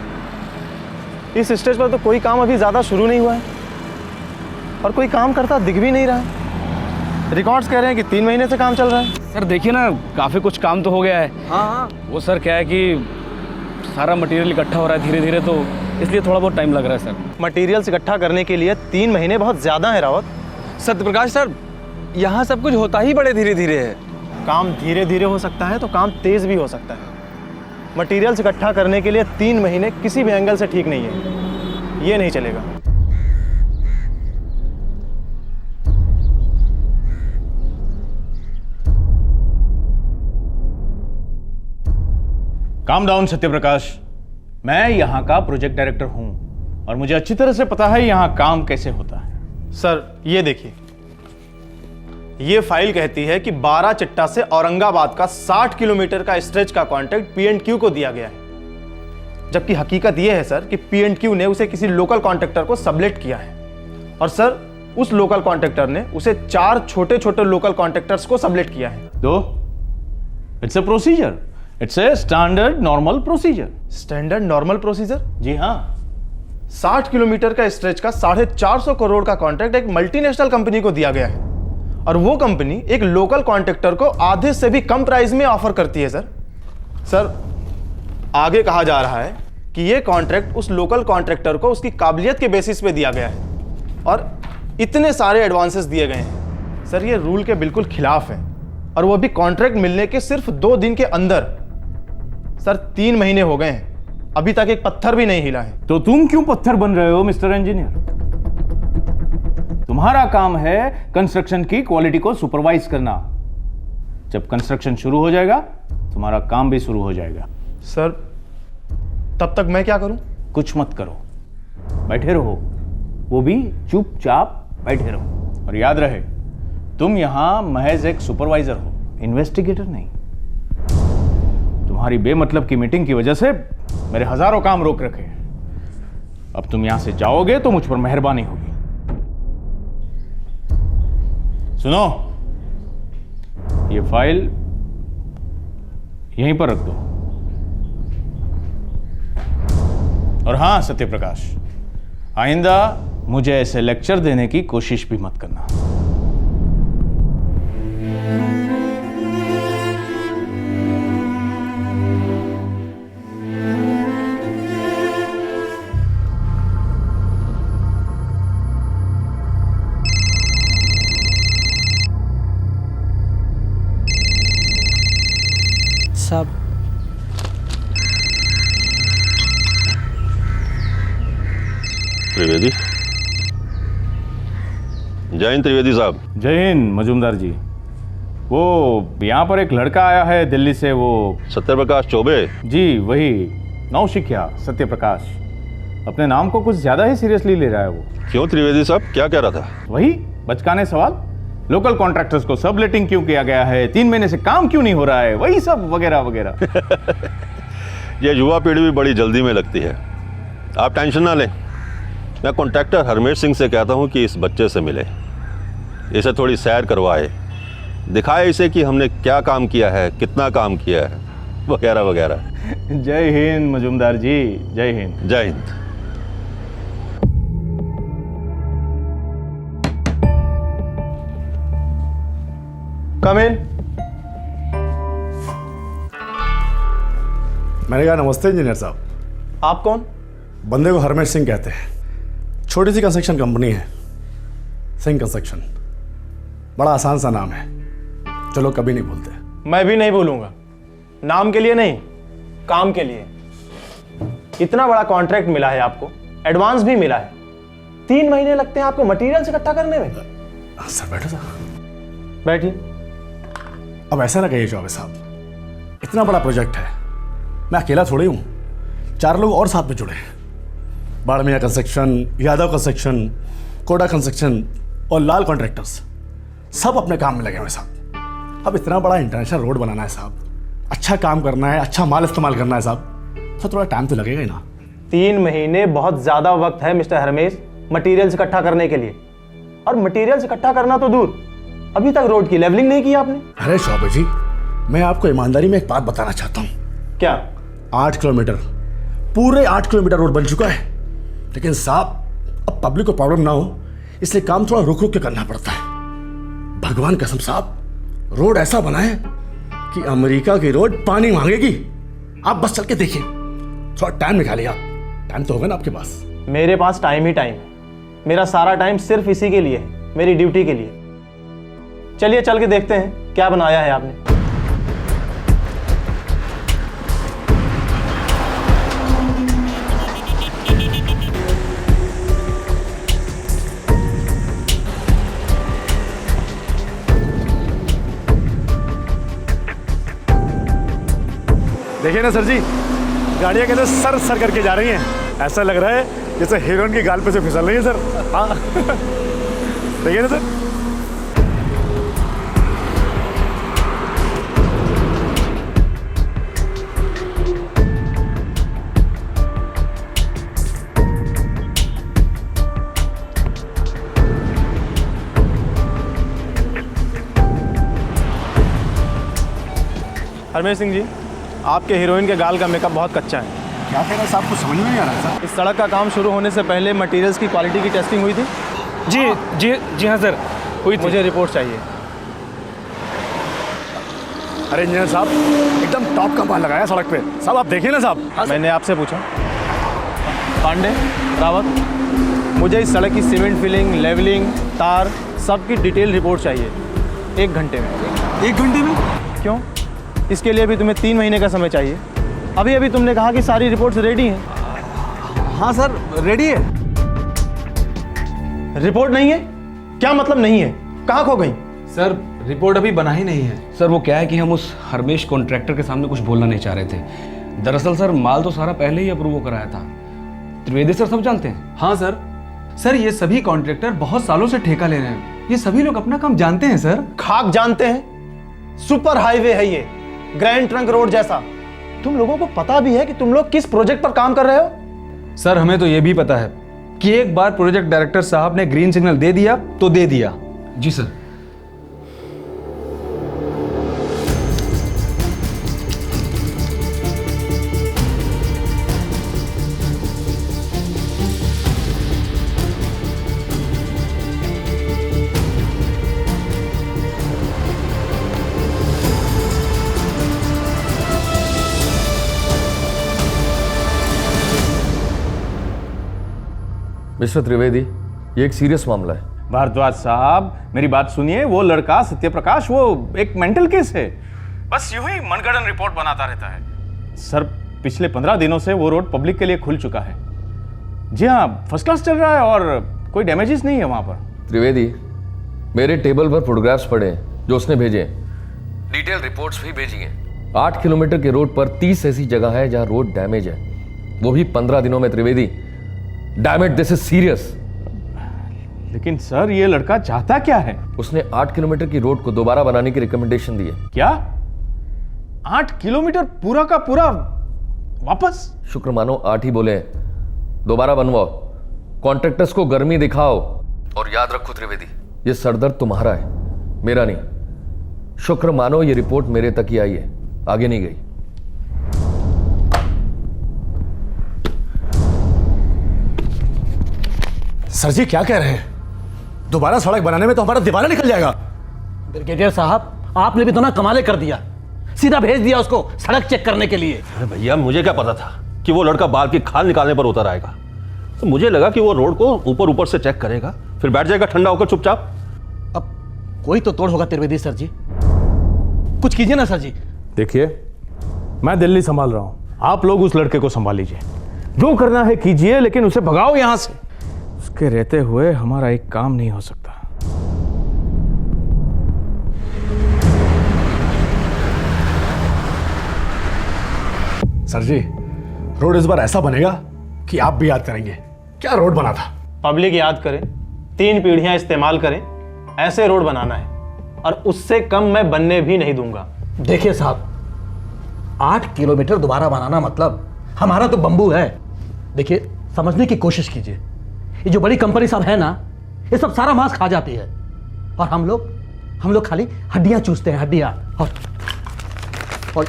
इस स्टेज पर तो कोई काम अभी ज्यादा शुरू नहीं हुआ है और कोई काम करता दिख भी नहीं रहा है। रिकॉर्ड्स कह रहे हैं कि 3 महीने से काम चल रहा है।
सर देखिए ना, काफ़ी कुछ काम तो हो गया है।
हाँ।
वो सर क्या है कि सारा मटेरियल इकट्ठा हो रहा है धीरे धीरे, तो इसलिए थोड़ा बहुत टाइम लग रहा है सर।
मटेरियल्स इकट्ठा करने के लिए 3 महीने बहुत ज़्यादा है रावत।
सत्यप्रकाश सर, यहाँ सब कुछ होता ही बड़े धीरे धीरे है।
काम धीरे धीरे हो सकता है तो काम तेज़ भी हो सकता है। मटेरियल्स इकट्ठा करने के लिए 3 महीने किसी भी एंगल से ठीक नहीं है, ये नहीं चलेगा।
काम डाउन सत्यप्रकाश, मैं यहाँ का प्रोजेक्ट डायरेक्टर हूँ और मुझे अच्छी तरह से पता है यहाँ काम कैसे होता है।
सर ये देखिए, ये फाइल कहती है कि 12 चिट्टा से औरंगाबाद का 60 किलोमीटर का स्ट्रेच का कॉन्ट्रैक्ट P&Q को दिया गया है, जबकि हकीकत ये है सर कि P&Q ने उसे किसी लोकल कॉन्ट्रैक्टर को सबलेट किया है और सर उस लोकल कॉन्ट्रैक्टर ने उसे 4 छोटे छोटे लोकल कॉन्ट्रैक्टर्स को सबलेट किया है।
तो it's a procedure, it's a standard normal procedure.
Standard normal procedure?
जी हाँ।
60 किलोमीटर का स्ट्रेच का 450 करोड़ का कॉन्ट्रैक्ट एक मल्टीनेशनल कंपनी को दिया गया है और वो कंपनी एक लोकल कॉन्ट्रैक्टर को आधे से भी कम प्राइस में ऑफर करती है। सर आगे कहा जा रहा है कि ये कॉन्ट्रैक्ट उस लोकल कॉन्ट्रैक्टर को उसकी काबिलियत के बेसिस पे दिया गया है और इतने सारे एडवांसेस दिए गए हैं। सर ये रूल के बिल्कुल खिलाफ है और वो भी कॉन्ट्रैक्ट मिलने के सिर्फ 2 दिन के अंदर।
सर 3 महीने हो गए हैं, अभी तक एक पत्थर भी नहीं हिला है।
तो तुम क्यों पत्थर बन रहे हो मिस्टर इंजीनियर? तुम्हारा काम है कंस्ट्रक्शन की क्वालिटी को सुपरवाइज करना। जब कंस्ट्रक्शन शुरू हो जाएगा तुम्हारा काम भी शुरू हो जाएगा।
सर तब तक मैं क्या करूं?
कुछ मत करो, बैठे रहो, वो भी चुपचाप बैठे रहो। और याद रहे, तुम यहां महज एक सुपरवाइजर हो, इन्वेस्टिगेटर नहीं। तुम्हारी बेमतलब की मीटिंग की वजह से मेरे हजारों काम रोक रखे हैं। अब तुम यहां से जाओगे तो मुझ पर मेहरबानी होगी। सुनो, ये फाइल यहीं पर रख दो। और हां सत्यप्रकाश, आइंदा मुझे ऐसे लेक्चर देने की कोशिश भी मत करना।
साहब,
त्रिवेदी। जय हिंद त्रिवेदी साहब।
जय हिंद मजूमदार जी। वो यहाँ पर एक लड़का आया है दिल्ली से, वो
सत्यप्रकाश चौबे।
जी वही, नौशिखिया सत्यप्रकाश। अपने नाम को कुछ ज्यादा ही सीरियसली ले रहा है वो।
क्यों त्रिवेदी साहब, क्या कह रहा था?
वही बचकाने सवाल, लोकल कॉन्ट्रैक्टर्स को सबलेटिंग क्यों किया गया है, 3 महीने से काम क्यों नहीं हो रहा है, वही सब वगैरह वगैरह।
ये युवा पीढ़ी भी बड़ी जल्दी में लगती है। आप टेंशन ना लें, मैं कॉन्ट्रैक्टर हरमेश सिंह से कहता हूँ कि इस बच्चे से मिले, इसे थोड़ी सैर करवाए, दिखाए इसे कि हमने क्या काम किया है, कितना काम किया है, वगैरह वगैरह।
जय हिंद मजूमदार जी, जय हिंद।
जय हिंद।
कम इन। मैंने कहा नमस्ते इंजीनियर साहब।
आप कौन?
बंदे को हरमेश सिंह कहते हैं, छोटी सी कंस्ट्रक्शन कंपनी है, सिंह कंस्ट्रक्शन। बड़ा आसान सा नाम है, चलो कभी नहीं भूलते।
मैं भी नहीं भूलूंगा, नाम के लिए नहीं, काम के लिए। इतना बड़ा कॉन्ट्रैक्ट मिला है आपको, एडवांस भी मिला है, 3 महीने लगते हैं आपको मटेरियल इकट्ठा करने में।
सर बैठो सर।
बैठिए।
अब ऐसा ना कहिए चौबे साहब, इतना बड़ा प्रोजेक्ट है, मैं अकेला थोड़ी हूँ, 4 लोग और साथ में जुड़े हैं। बाड़मिया कंस्ट्रक्शन, यादव कंस्ट्रक्शन, कोडा कंस्ट्रक्शन और लाल कॉन्ट्रैक्टर्स सब अपने काम में लगे हुए साहब। अब इतना बड़ा इंटरनेशनल रोड बनाना है साहब, अच्छा काम करना है, अच्छा माल इस्तेमाल करना है साहब, तो थोड़ा टाइम तो लगेगा ही ना।
3 महीने बहुत ज्यादा वक्त है मिस्टर हरमेश मटेरियल्स इकट्ठा करने के लिए। और मटेरियल्स इकट्ठा करना तो दूर, अभी तक रोड की लेवलिंग नहीं की आपने।
अरे शौबे जी, मैं आपको ईमानदारी में एक बात बताना चाहता हूँ।
क्या?
8 किलोमीटर, पूरे 8 किलोमीटर रोड बन चुका है, लेकिन साहब अब पब्लिक को प्रॉब्लम ना हो इसलिए काम थोड़ा रुक रुक के करना पड़ता है। भगवान कसम साहब, रोड ऐसा बना है कि अमेरिका की रोड पानी मांगेगी। आप बस चल के देखिए, थोड़ा टाइम निकालिए आप, टाइम तो होगा ना आपके पास।
मेरे पास टाइम ही टाइम है, मेरा सारा टाइम सिर्फ इसी के लिए है, मेरी ड्यूटी के लिए। चलिए चल के देखते हैं क्या बनाया है आपने।
देखिए ना सर जी, गाड़ियां कैसे सर सर करके जा रही हैं, ऐसा लग रहा है जैसे हीरोइन की गाल पे से फिसल रही है सर। हाँ देखिए ना सर।
हरमेश सिंह जी, आपके हीरोइन के गाल का मेकअप बहुत कच्चा है।
क्या कह रहा है साहब, कुछ समझ में नहीं आ रहा है साहब।
इस सड़क का काम शुरू होने से पहले मटेरियल्स की क्वालिटी की टेस्टिंग हुई थी?
जी हाँ सर, हुई थी।
मुझे रिपोर्ट चाहिए।
अरे इंजीनियर साहब, एकदम टॉप का माल लगाया सड़क पे साहब, आप देखिए ना साहब।
मैंने आपसे पूछा, पांडे, रावत, मुझे इस सड़क की सीमेंट फिलिंग, लेवलिंग, तार, सब की डिटेल रिपोर्ट चाहिए 1 घंटे में।
1 घंटे में?
क्यों? इसके लिए भी तुम्हें 3 महीने का समय चाहिए।
अभी अभी तुमने कहा कि सारी रिपोर्ट्स रेडी हैं।
हाँ सर, रेडी है।
रिपोर्ट नहीं है? क्या मतलब नहीं है? कहाँ खो गई?
सर रिपोर्ट अभी बना ही नहीं है। सर वो क्या है कि हम उस हरमेश कॉन्ट्रैक्टर के सामने कुछ बोलना नहीं चाह रहे थे। दरअसल सर माल तो सारा पहले ही अप्रूव कराया था। त्रिवेदी सर सब जानते हैं। हाँ सर। सर ये सभी कॉन्ट्रैक्टर बहुत सालों से ठेका ले रहे हैं। ये सभी लोग अपना काम जानते हैं सर।
खाक जानते हैं? सुपर हाईवे है ये, ग्रैंड ट्रंक रोड जैसा। तुम लोगों को पता भी है कि तुम लोग किस प्रोजेक्ट पर काम कर रहे हो?
सर हमें तो ये भी पता है कि एक बार प्रोजेक्ट डायरेक्टर साहब ने ग्रीन सिग्नल दे दिया तो दे दिया। जी सर।
मिस्टर त्रिवेदी, ये एक सीरियस मामला है।
भारद्वाज साहब मेरी बात सुनिए, वो लड़का सत्यप्रकाश वो एक मेंटल केस है, बस यूं ही मनगढ़ंत रिपोर्ट बनाता रहता है। सर पिछले 15 दिनों से वो रोड पब्लिक के लिए खुल चुका है। जी हाँ, फर्स्ट क्लास चल रहा है और कोई डैमेजेस नहीं है वहां पर।
त्रिवेदी, मेरे टेबल पर फोटोग्राफ्स पड़े हैं जो उसने भेजे हैं। डिटेल रिपोर्ट्स भी भेजी हैं। 8 किलोमीटर के रोड पर 30 ऐसी जगह है जहां रोड डैमेज है, वो भी 15 दिनों में। Trivedi, damn it, this is serious.
लेकिन सर ये लड़का चाहता क्या है?
उसने 8 किलोमीटर की रोड को दोबारा बनाने की रिकमेंडेशन दी है।
क्या 8 किलोमीटर पूरा का पूरा वापस?
शुक्र मानो 8 ही बोले, दोबारा बनवाओ, कॉन्ट्रैक्टर्स को गर्मी दिखाओ। और याद रखो त्रिवेदी, ये सरदर्द तुम्हारा है, मेरा नहीं। शुक्र मानो ये रिपोर्ट मेरे तक ही आई है, आगे नहीं गई।
सर जी क्या कह रहे हैं? दोबारा सड़क बनाने में तो हमारा दिवाला निकल जाएगा।
ब्रिगेडियर साहब, आपने भी तो ना कमाले कर दिया, सीधा भेज दिया उसको सड़क चेक करने के लिए।
अरे भैया, मुझे क्या पता था कि वो लड़का बाल की खाल निकालने पर उतर आएगा। तो मुझे लगा कि वो रोड को ऊपर ऊपर से चेक करेगा, फिर बैठ जाएगा ठंडा होकर चुपचाप।
अब कोई तो तोड़ होगा त्रिवेदी सर जी, कुछ कीजिए ना सर जी।
देखिए, मैं दिल्ली संभाल रहा हूं, आप लोग उस लड़के को संभाल लीजिए, जो करना है कीजिए, लेकिन उसे भगाओ यहां से। उसके रहते हुए हमारा एक काम नहीं हो सकता।
सर जी, रोड इस बार ऐसा बनेगा कि आप भी याद करेंगे क्या रोड बना था।
पब्लिक याद करे, 3 पीढ़ियां इस्तेमाल करें, ऐसे रोड बनाना है, और उससे कम मैं बनने भी नहीं दूंगा।
देखिए साहब, 8 किलोमीटर दोबारा बनाना मतलब हमारा तो बंबू है। देखिए, समझने की कोशिश कीजिए, ये जो बड़ी कंपनी सब है ना, ये सब सारा मांस खा जाती है, और हम लोग खाली हड्डियां चूसते हैं, हड्डियां। और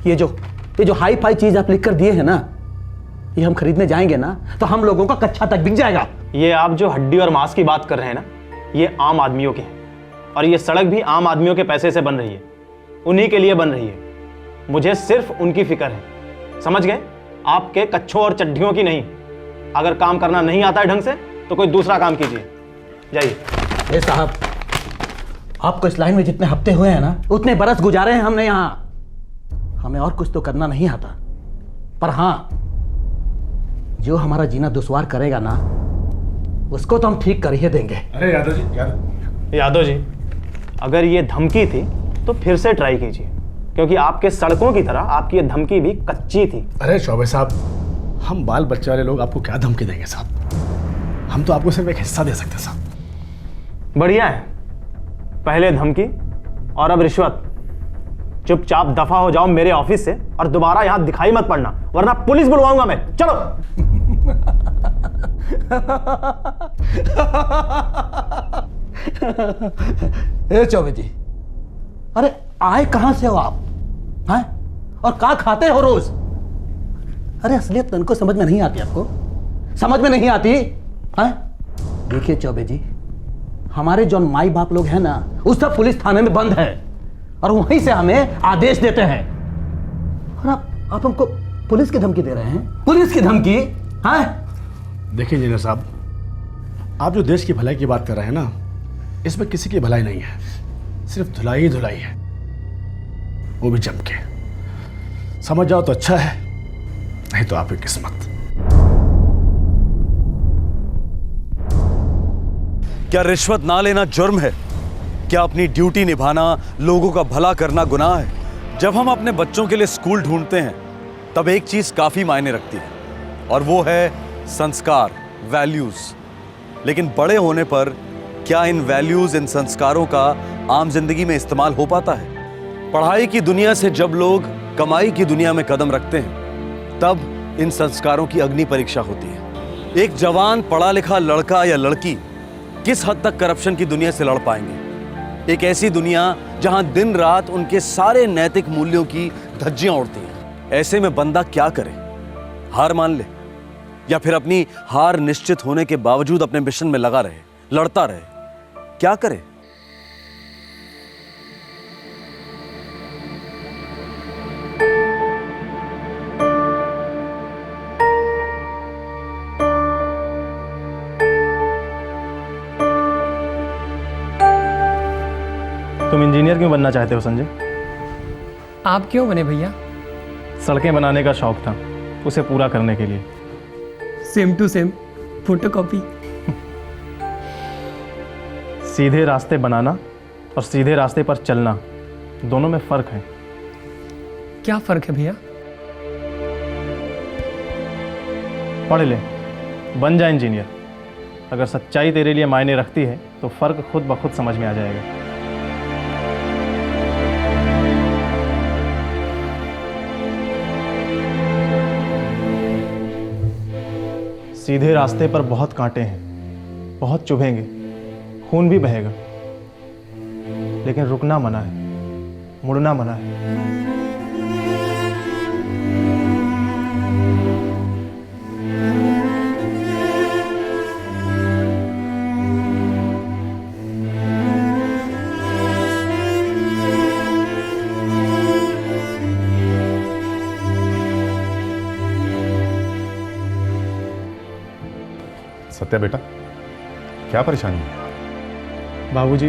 ये जो हाई फाई चीज आप लिख कर दिए हैं ना, ये हम खरीदने जाएंगे ना तो हम लोगों का कच्चा तक बिक जाएगा।
ये आप जो हड्डी और मांस की बात कर रहे हैं ना, ये आम आदमियों के हैं, और ये सड़क भी आम आदमियों के पैसे से बन रही है, उन्हीं के लिए बन रही है। मुझे सिर्फ उनकी फिक्र है, समझ गए? आपके कच्छों और चड्ढियों की नहीं। अगर काम करना नहीं आता है ढंग से तो कोई दूसरा काम कीजिए, जाइए।
साहब, आपको इस लाइन में जितने हफ्ते हुए हैं ना, उतने बरस गुजारे हैं हमने यहाँ। हमें और कुछ तो करना नहीं आता, पर हाँ, जो हमारा जीना दुश्वार करेगा ना, उसको तो हम ठीक कर ही देंगे।
अरे
यादव जी, अगर ये धमकी थी तो फिर से ट्राई कीजिए, क्योंकि आपके सड़कों की तरह आपकी ये धमकी भी कच्ची थी।
अरे चौबे साहब, हम बाल बच्चे वाले लोग आपको क्या धमकी देंगे साहब? हम तो आपको सिर्फ एक हिस्सा दे सकते हैं साहब।
बढ़िया है, पहले धमकी और अब रिश्वत। चुपचाप दफा हो जाओ मेरे ऑफिस से, और दोबारा यहां दिखाई मत पड़ना, वरना पुलिस बुलवाऊंगा मैं। चलो।
ए चौबे जी, अरे आए कहां से हो आप? हैं? और क्या खाते हो रोज? अरे असलियत तो इनको समझ में नहीं आती, आपको समझ में नहीं आती हैं? देखिए चौबे जी, हमारे जो माई बाप लोग हैं ना, उस सब पुलिस थाने में बंद है, और वहीं से हमें आदेश देते हैं, और आप हमको पुलिस की धमकी दे रहे हैं? पुलिस की धमकी? हैं?
देखिए इंजीनियर साहब, आप जो देश की भलाई की बात कर रहे हैं ना, इसमें किसी की भलाई नहीं है, सिर्फ धुलाई ही धुलाई है, वो भी जम के। समझ जाओ तो अच्छा है, नहीं तो आपकी किस्मत।
क्या रिश्वत ना लेना जुर्म है? क्या अपनी ड्यूटी निभाना, लोगों का भला करना गुनाह है? जब हम अपने बच्चों के लिए स्कूल ढूंढते हैं तब एक चीज काफी मायने रखती है, और वो है संस्कार, वैल्यूज। लेकिन बड़े होने पर क्या इन वैल्यूज, इन संस्कारों का आम जिंदगी में इस्तेमाल हो पाता है? पढ़ाई की दुनिया से जब लोग कमाई की दुनिया में कदम रखते हैं तब इन संस्कारों की अग्नि परीक्षा होती है। एक जवान पढ़ा लिखा लड़का या लड़की किस हद तक करप्शन की दुनिया से लड़ पाएंगे? एक ऐसी दुनिया जहां दिन रात उनके सारे नैतिक मूल्यों की धज्जियां उड़ती हैं। ऐसे में बंदा क्या करे? हार मान ले, या फिर अपनी हार निश्चित होने के बावजूद अपने मिशन में लगा रहे, लड़ता रहे? क्या करे?
तुम इंजीनियर क्यों बनना चाहते हो संजय?
आप क्यों बने भैया?
सड़कें बनाने का शौक था, उसे पूरा करने के लिए।
Same to same, photocopy.
सीधे रास्ते बनाना और सीधे रास्ते पर चलना, दोनों में फर्क है।
क्या फर्क है भैया?
पढ़ ले, बन जा इंजीनियर। अगर सच्चाई तेरे लिए मायने रखती है तो फर्क खुद ब खुद समझ में आ जाएगा। सीधे रास्ते पर बहुत कांटे हैं, बहुत चुभेंगे, खून भी बहेगा, लेकिन रुकना मना है, मुड़ना मना है।
सत्या बेटा, क्या परेशानी है?
बाबूजी,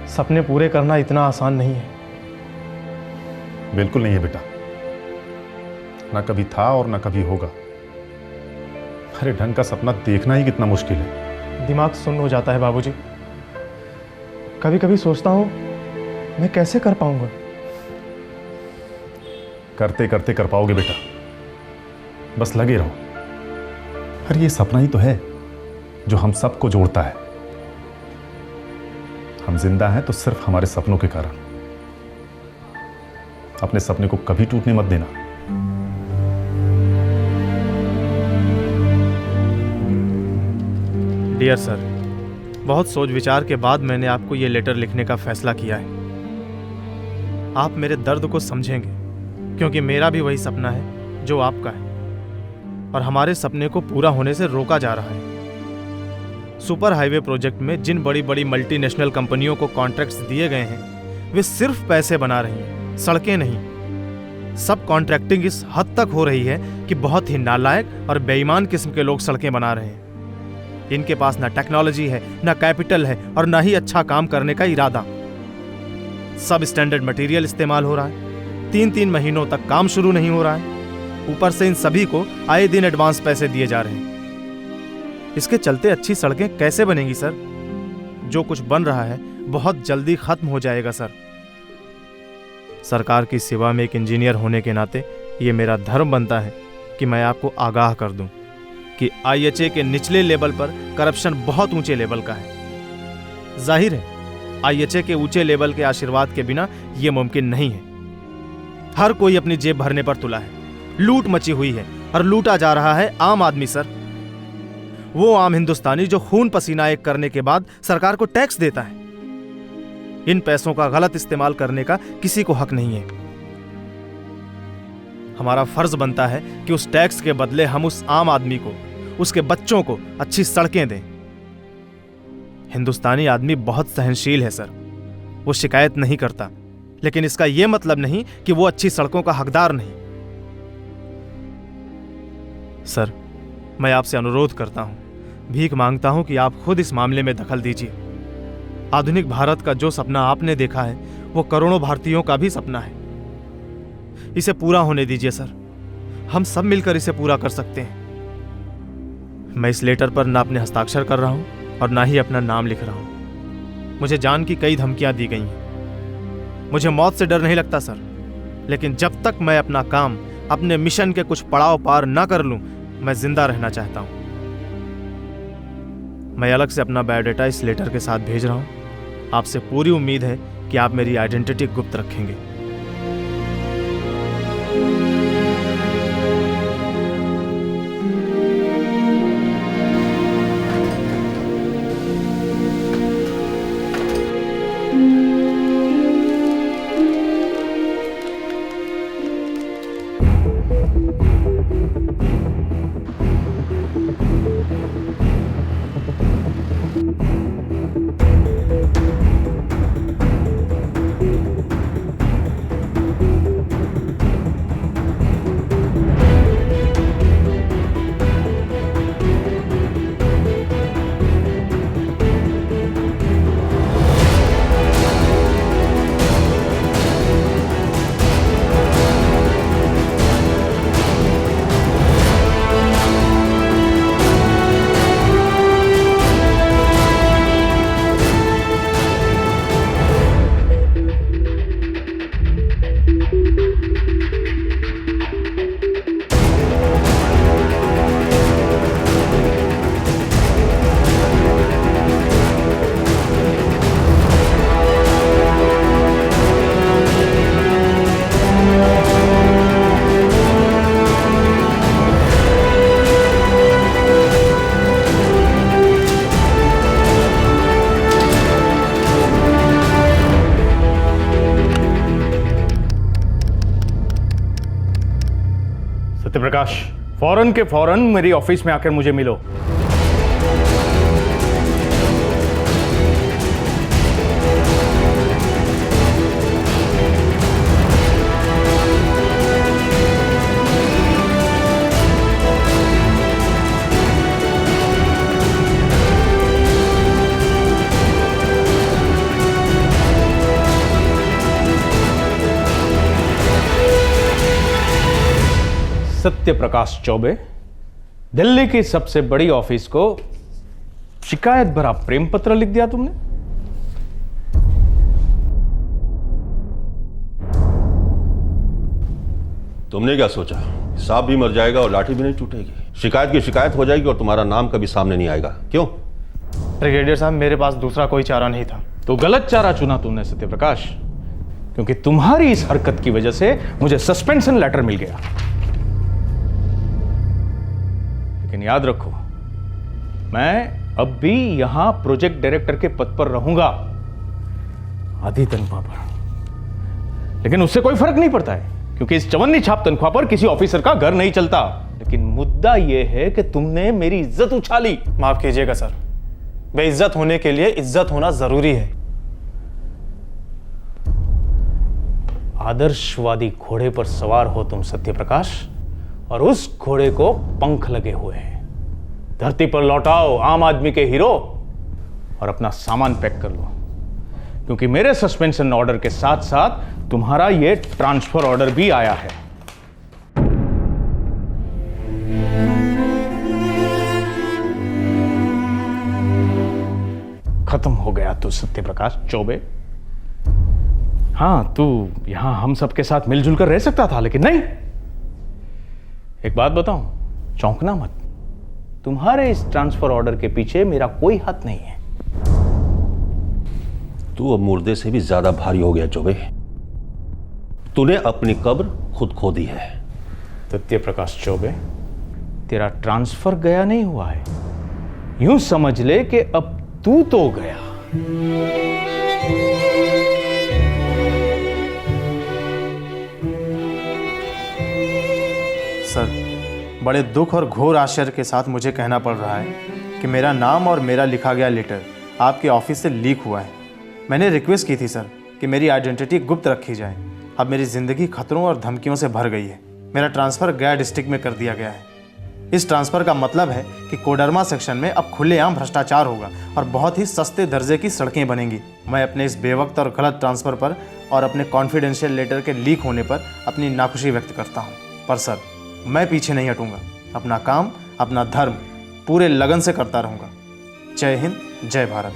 सपने पूरे करना इतना आसान नहीं है।
बिल्कुल नहीं है बेटा, ना कभी था और ना कभी होगा। अरे ढंग का सपना देखना ही कितना मुश्किल है।
दिमाग सुन्न हो जाता है बाबूजी। कभी कभी सोचता हूं मैं कैसे कर पाऊंगा।
करते करते कर पाओगे बेटा, बस लगे रहो। अरे ये सपना ही तो है जो हम सबको जोड़ता है। हम जिंदा हैं तो सिर्फ हमारे सपनों के कारण। अपने सपने को कभी टूटने मत देना।
डियर सर, बहुत सोच विचार के बाद मैंने आपको ये लेटर लिखने का फैसला किया है। आप मेरे दर्द को समझेंगे, क्योंकि मेरा भी वही सपना है जो आपका है, और हमारे सपने को पूरा होने से रोका जा रहा है। सुपर हाईवे प्रोजेक्ट में जिन बड़ी बड़ी मल्टीनेशनल कंपनियों को कॉन्ट्रैक्ट्स दिए गए हैं, वे सिर्फ पैसे बना रही हैं, सड़कें नहीं। सब कॉन्ट्रैक्टिंग इस हद तक हो रही है कि बहुत ही नालायक और बेईमान किस्म के लोग सड़कें बना रहे हैं। इनके पास ना टेक्नोलॉजी है, ना कैपिटल है, और ना ही अच्छा काम करने का इरादा। सब स्टैंडर्ड मटेरियल इस्तेमाल हो रहा है, 3-3 महीनों तक काम शुरू नहीं हो रहा है। ऊपर से इन सभी को आए दिन एडवांस पैसे दिए जा रहे हैं। इसके चलते अच्छी सड़कें कैसे बनेंगी सर? जो कुछ बन रहा है बहुत जल्दी खत्म हो जाएगा सर। सरकार की सेवा में एक इंजीनियर होने के नाते ये मेरा धर्म बनता है कि मैं आपको आगाह कर दूं कि IHA के निचले लेवल पर करप्शन बहुत ऊंचे लेवल का है। जाहिर है IHA के ऊंचे लेवल के आशीर्वाद के बिना यह मुमकिन नहीं है। हर कोई अपनी जेब भरने पर तुला है, लूट मची हुई है, और लूटा जा रहा है आम आदमी सर। वो आम हिंदुस्तानी जो खून पसीना एक करने के बाद सरकार को टैक्स देता है। इन पैसों का गलत इस्तेमाल करने का किसी को हक नहीं है। हमारा फर्ज बनता है कि उस टैक्स के बदले हम उस आम आदमी को, उसके बच्चों को अच्छी सड़कें दें। हिंदुस्तानी आदमी बहुत सहनशील है सर, वो शिकायत नहीं करता, लेकिन इसका यह मतलब नहीं कि वो अच्छी सड़कों का हकदार नहीं। सर, मैं आपसे अनुरोध करता हूं, भीख मांगता हूं कि आप खुद इस मामले में दखल दीजिए। आधुनिक भारत का जो सपना आपने देखा है वो करोड़ों भारतीयों का भी सपना है। इसे पूरा होने दीजिए सर। हम सब मिलकर इसे पूरा कर सकते हैं। मैं इस लेटर पर ना अपने हस्ताक्षर कर रहा हूं और ना ही अपना नाम लिख रहा हूं। मुझे जान की कई धमकियां दी गई हैं। मुझे मौत से डर नहीं लगता सर, लेकिन जब तक मैं अपना काम, अपने मिशन के कुछ पड़ाव पार ना कर लूं, मैं जिंदा रहना चाहता हूं। मैं अलग से अपना बायोडाटा इस लेटर के साथ भेज रहा हूं। आपसे पूरी उम्मीद है कि आप मेरी आइडेंटिटी गुप्त रखेंगे।
सत्यप्रकाश, फौरन के फौरन मेरी ऑफिस में आकर मुझे मिलो। सत्यप्रकाश चौबे, दिल्ली की सबसे बड़ी ऑफिस को शिकायत भरा प्रेम पत्र लिख दिया तुमने।
तुमने क्या सोचा सांप भी मर जाएगा और लाठी भी नहीं टूटेगी? शिकायत की शिकायत हो जाएगी और तुम्हारा नाम कभी सामने नहीं आएगा। क्यों?
ब्रिगेडियर साहब, मेरे पास दूसरा कोई चारा नहीं था।
तो गलत चारा चुना तुमने सत्यप्रकाश, क्योंकि तुम्हारी इस हरकत की वजह से मुझे सस्पेंशन लेटर मिल गया। लेकिन याद रखो, मैं अब भी यहां प्रोजेक्ट डायरेक्टर के पद पर रहूंगा, आधी तनख्वाह पर। लेकिन उससे कोई फर्क नहीं पड़ता है, क्योंकि इस चवन्नी छाप तनख्वाह पर किसी ऑफिसर का घर नहीं चलता। लेकिन मुद्दा यह है कि तुमने मेरी इज्जत उछाली।
माफ कीजिएगा सर, बेइज्जत होने के लिए इज्जत होना जरूरी है।
आदर्शवादी घोड़े पर सवार हो तुम सत्यप्रकाश, और उस घोड़े को पंख लगे हुए हैं। धरती पर लौटाओ आम आदमी के हीरो और अपना सामान पैक कर लो, क्योंकि मेरे सस्पेंशन ऑर्डर के साथ साथ तुम्हारा यह ट्रांसफर ऑर्डर भी आया है। खत्म हो गया तू सत्यप्रकाश चौबे। हां, तू यहां हम सबके साथ मिलजुल कर रह सकता था, लेकिन नहीं। एक बात बताऊं, चौंकना मत। तुम्हारे इस ट्रांसफर ऑर्डर के पीछे मेरा कोई हाथ नहीं है।
तू अब मुर्दे से भी ज्यादा भारी हो गया चौबे। तूने अपनी कब्र खुद खो दी है।
सत्यप्रकाश चौबे, तेरा ट्रांसफर गया नहीं हुआ है, यूं समझ ले कि अब तू तो गया।
सर, बड़े दुख और घोर आश्चर्य के साथ मुझे कहना पड़ रहा है कि मेरा नाम और मेरा लिखा गया लेटर आपके ऑफिस से लीक हुआ है। मैंने रिक्वेस्ट की थी सर कि मेरी आइडेंटिटी गुप्त रखी जाए। अब मेरी ज़िंदगी खतरों और धमकियों से भर गई है। मेरा ट्रांसफ़र गया डिस्ट्रिक्ट में कर दिया गया है।
इस ट्रांसफ़र का मतलब है कि कोडरमा सेक्शन में अब खुलेआम भ्रष्टाचार होगा और बहुत ही सस्ते दर्जे की सड़कें बनेंगी। मैं अपने इस बेवक्त और गलत ट्रांसफ़र पर और अपने कॉन्फिडेंशियल लेटर के लीक होने पर अपनी नाखुशी व्यक्त करता हूँ। पर सर, मैं पीछे नहीं हटूँगा। अपना काम, अपना धर्म पूरे लगन से करता रहूँगा। जय हिंद, जय भारत।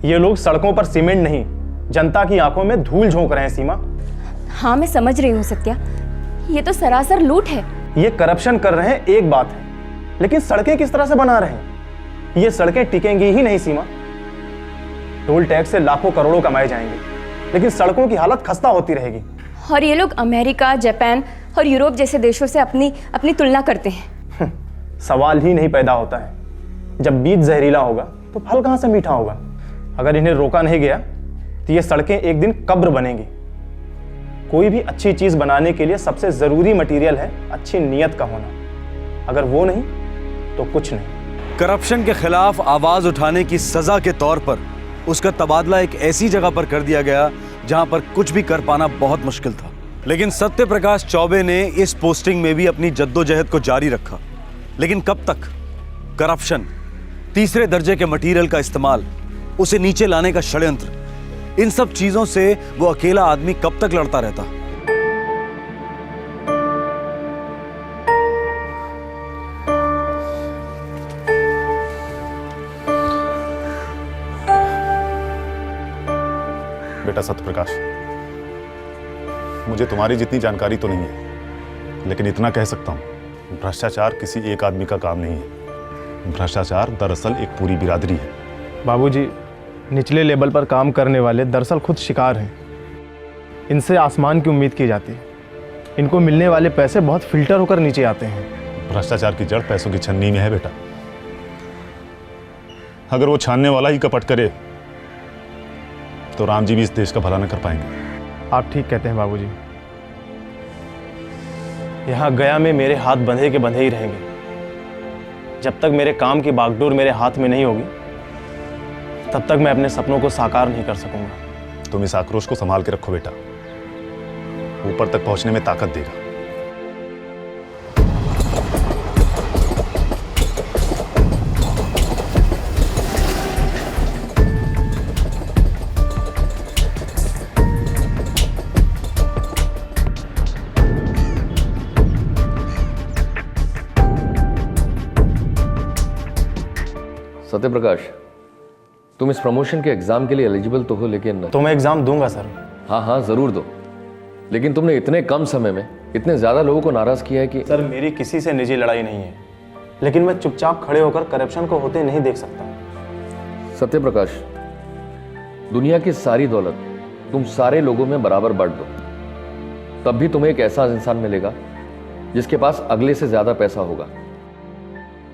ये लोग सड़कों पर सीमेंट नहीं, जनता की आंखों में धूल झोंक रहे हैं सीमा।
हाँ, मैं समझ रही हूँ सत्या, ये तो सरासर लूट है।
ये करप्शन कर रहे हैं एक बात है, लेकिन सड़कें किस तरह से बना रहे हैं? ये सड़कें टिकेंगी ही नहीं सीमा। टोल टैक्स से लाखों करोड़ों कमाए जाएंगे, लेकिन सड़कों की हालत खस्ता होती रहेगी।
और ये लोग अमेरिका, जापान और यूरोप जैसे देशों से अपनी तुलना करते हैं।
सवाल ही नहीं पैदा होता है। जब बीज जहरीला होगा तो फल कहाँ से मीठा होगा? अगर इन्हें रोका नहीं गया तो ये सड़कें एक दिन कब्र बनेंगी। कोई भी अच्छी चीज बनाने के लिए सबसे जरूरी मटेरियल है अच्छी नीयत का होना। अगर वो नहीं तो कुछ नहीं।
करप्शन के खिलाफ आवाज उठाने की सजा के तौर पर उसका तबादला एक ऐसी जगह पर कर दिया गया जहां पर कुछ भी कर पाना बहुत मुश्किल था। लेकिन सत्य प्रकाश चौबे ने इस पोस्टिंग में भी अपनी जद्दोजहद को जारी रखा। लेकिन कब तक? करप्शन, तीसरे दर्जे के मटेरियल का इस्तेमाल, उसे नीचे लाने का षड्यंत्र, इन सब चीजों से वो अकेला आदमी कब तक लड़ता रहता?
बेटा सत्यप्रकाश, मुझे तुम्हारी जितनी जानकारी तो नहीं है, लेकिन इतना कह सकता हूं, भ्रष्टाचार किसी एक आदमी का काम नहीं है। भ्रष्टाचार दरअसल एक पूरी बिरादरी है।
बाबूजी, निचले लेवल पर काम करने वाले दरअसल खुद शिकार हैं। इनसे आसमान की उम्मीद की जाती है। इनको मिलने वाले पैसे बहुत फिल्टर होकर नीचे आते हैं।
भ्रष्टाचार की जड़ पैसों की छन्नी में है बेटा। अगर वो छानने वाला ही कपट करे तो राम जी भी इस देश का भला न कर पाएंगे।
आप ठीक कहते हैं बाबूजी। यहाँ गया में मेरे हाथ बंधे के बंधे ही रहेंगे। जब तक मेरे काम की बागडोर मेरे हाथ में नहीं होगी तब तक मैं अपने सपनों को साकार नहीं कर सकूंगा।
तुम इस आक्रोश को संभाल के रखो बेटा, ऊपर तक पहुंचने में ताकत देगा।
सत्यप्रकाश, तुम इस प्रमोशन के एग्जाम के लिए एलिजिबल तो हो, लेकिन
तो मैं एग्जाम दूंगा सर।
हाँ हाँ जरूर दो, लेकिन तुमने इतने कम समय में इतने ज्यादा लोगों को नाराज किया है कि
सर, मेरी किसी से निजी लड़ाई नहीं है, लेकिन मैं चुपचाप खड़े होकर करप्शन को होते नहीं देख सकता।
सत्यप्रकाश, दुनिया की सारी दौलत तुम सारे लोगों में बराबर बांट दो, तब भी तुम्हें एक ऐसा इंसान मिलेगा जिसके पास अगले से ज्यादा पैसा होगा।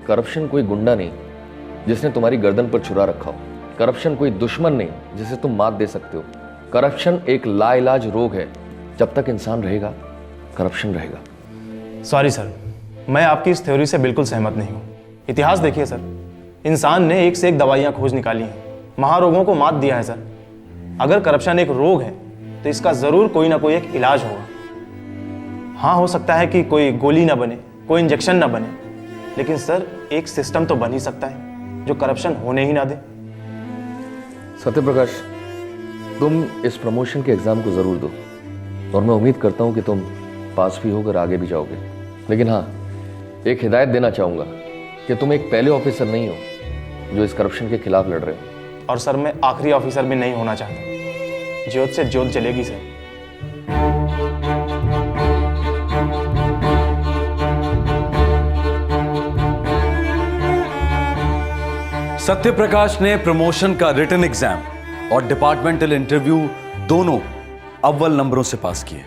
करप्शन कोई गुंडा नहीं जिसने तुम्हारी गर्दन पर छुरा रखा हो। करप्शन कोई दुश्मन नहीं जिसे तुम मात दे सकते हो। करप्शन एक लाइलाज रोग है। जब तक इंसान रहेगा करप्शन रहेगा।
सॉरी सर, मैं आपकी इस थ्योरी से बिल्कुल सहमत नहीं हूँ। इतिहास देखिए सर, इंसान ने एक से एक दवाइयाँ खोज निकाली हैं, महारोगों को मात दिया है सर। अगर करप्शन एक रोग है तो इसका जरूर कोई ना कोई एक इलाज होगा। हाँ, हो सकता है कि कोई गोली ना बने, कोई इंजेक्शन ना बने, लेकिन सर एक सिस्टम तो बन ही सकता है जो करप्शन होने ही ना दे।
सत्यप्रकाश, तुम इस प्रमोशन के एग्जाम को जरूर दो और मैं उम्मीद करता हूं कि तुम पास भी होकर आगे भी जाओगे। लेकिन हाँ, एक हिदायत देना चाहूँगा कि तुम एक पहले ऑफिसर नहीं हो जो इस करप्शन के खिलाफ लड़ रहे हो।
और सर मैं आखिरी ऑफिसर भी नहीं होना चाहता। ज्योत से ज्योत जलेगी सर।
सत्य प्रकाश ने प्रमोशन का रिटन एग्जाम और डिपार्टमेंटल इंटरव्यू दोनों अव्वल नंबरों से पास किए।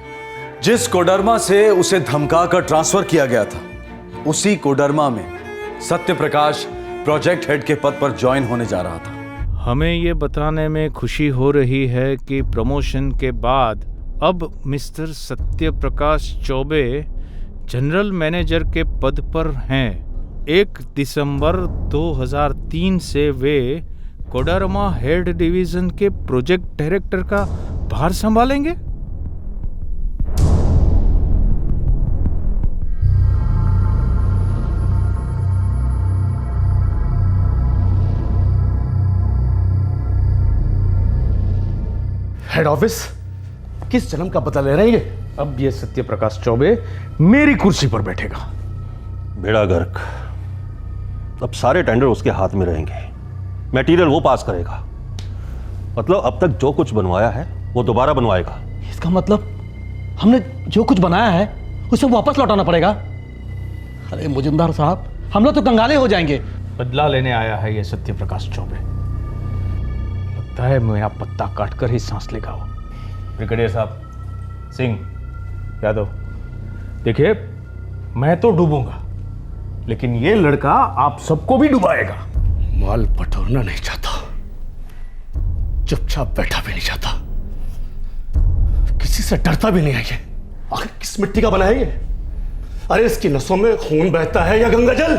जिस कोडरमा से उसे धमकाकर ट्रांसफर किया गया था, उसी कोडरमा में सत्य प्रकाश प्रोजेक्ट हेड के पद पर ज्वाइन होने जा रहा था।
हमें ये बताने में खुशी हो रही है कि प्रमोशन के बाद अब mister Satya Prakash Choubey general manager के पद पर हैं। 1 दिसंबर 2003 से वे कोडरमा हेड डिवीजन के प्रोजेक्ट डायरेक्टर का भार संभालेंगे।
हेड ऑफिस किस जन्म का बदला ले रहे हैं ये? अब ये सत्य प्रकाश चौबे मेरी कुर्सी पर बैठेगा।
बेड़ा गर्क, अब सारे टेंडर उसके हाथ में रहेंगे। मटेरियल वो पास करेगा। मतलब अब तक जो कुछ बनवाया है वो दोबारा बनवाएगा।
इसका मतलब हमने जो कुछ बनाया है उसे वापस लौटाना पड़ेगा। अरे मुजिंदार साहब, हम लोग तो कंगाले हो जाएंगे।
बदला लेने आया है ये सत्य प्रकाश चौबे। लगता है मैं आप पत्ता काटकर ही सांस लेगा वो। ब्रिगेडियर साहब, सिंह, यादव, देखिए मैं तो डूबूंगा, लेकिन ये लड़का आप सबको भी डुबाएगा।
माल बटोरना नहीं चाहता, चुपचाप बैठा भी नहीं चाहता, किसी से डरता भी नहीं है ये। आखिर किस मिट्टी का बना है ये? अरे इसकी नसों में खून बहता है या गंगा जल?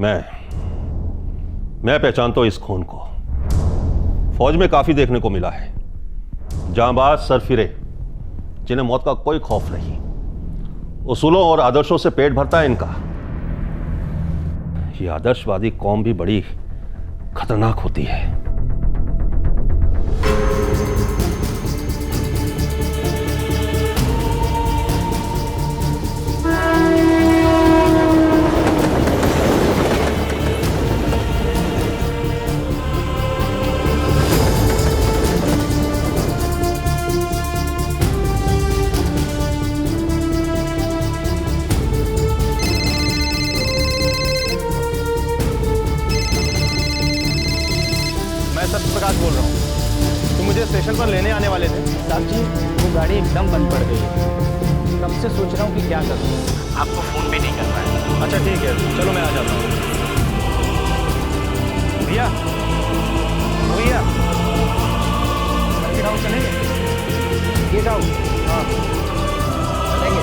मैं पहचानता हूं इस खून को। फौज में काफी देखने को मिला है। जांबाज सरफिरे जिन्हें मौत का कोई खौफ नहीं, उसूलों और आदर्शों से पेट भरता है इनका। ये आदर्शवादी कौम भी बड़ी खतरनाक होती है।
बोल रहा हूँ। तुम मुझे स्टेशन पर लेने आने वाले थे।
साहब जी, वो गाड़ी एकदम बंद पड़ गई है। कब से सोच रहा हूँ कि क्या करूँ।
आपको फोन भी नहीं कर रहा है। अच्छा ठीक है, चलो मैं आ जाता हूँ। भैया, भैया,
सर्किट हाउस चलेंगे? Gate house? हाँ चलेंगे।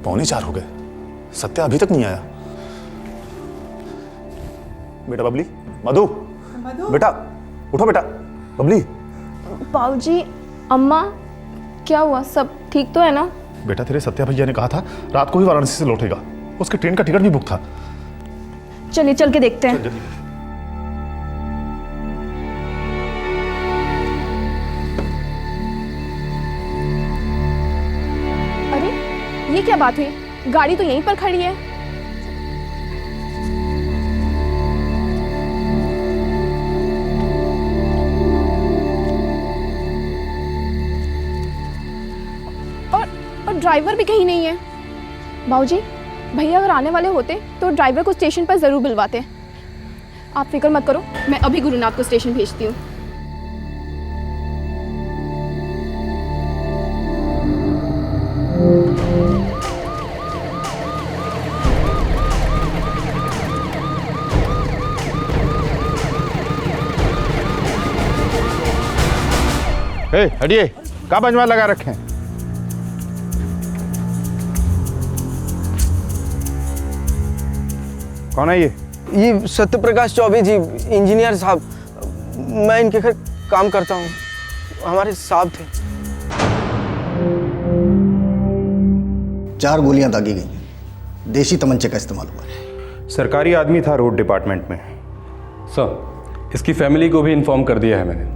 पौने 4 हो गए, सत्या अभी तक नहीं आया। बेटा बबली, मधु, बेटा उठो बेटा। बबली,
बाबूजी, अम्मा, क्या हुआ? सब ठीक तो है ना?
बेटा तेरे सत्या भैया ने कहा था रात को ही वाराणसी से लौटेगा। उसके ट्रेन का टिकट भी बुक था।
चलिए चल के देखते हैं। अरे ये क्या बात हुई? गाड़ी तो यहीं पर खड़ी है। और ड्राइवर भी कहीं नहीं है। बाबूजी, भैया अगर आने वाले होते तो ड्राइवर को स्टेशन पर जरूर बुलवाते। आप फिक्र मत करो, मैं अभी गुरुनाथ को स्टेशन भेजती हूँ।
हटिए।
कहाँ पंचमार लगा रखे हैं? कौन है
ये सत्य प्रकाश चौबे जी, इंजीनियर साहब। मैं इनके घर काम करता हूँ, हमारे साहब थे।
4 गोलियां दागी गई हैं। देशी तमंचे का इस्तेमाल हुआ है।
सरकारी आदमी था रोड डिपार्टमेंट में।
सर, इसकी फैमिली को भी इन्फॉर्म कर दिया है मैंने।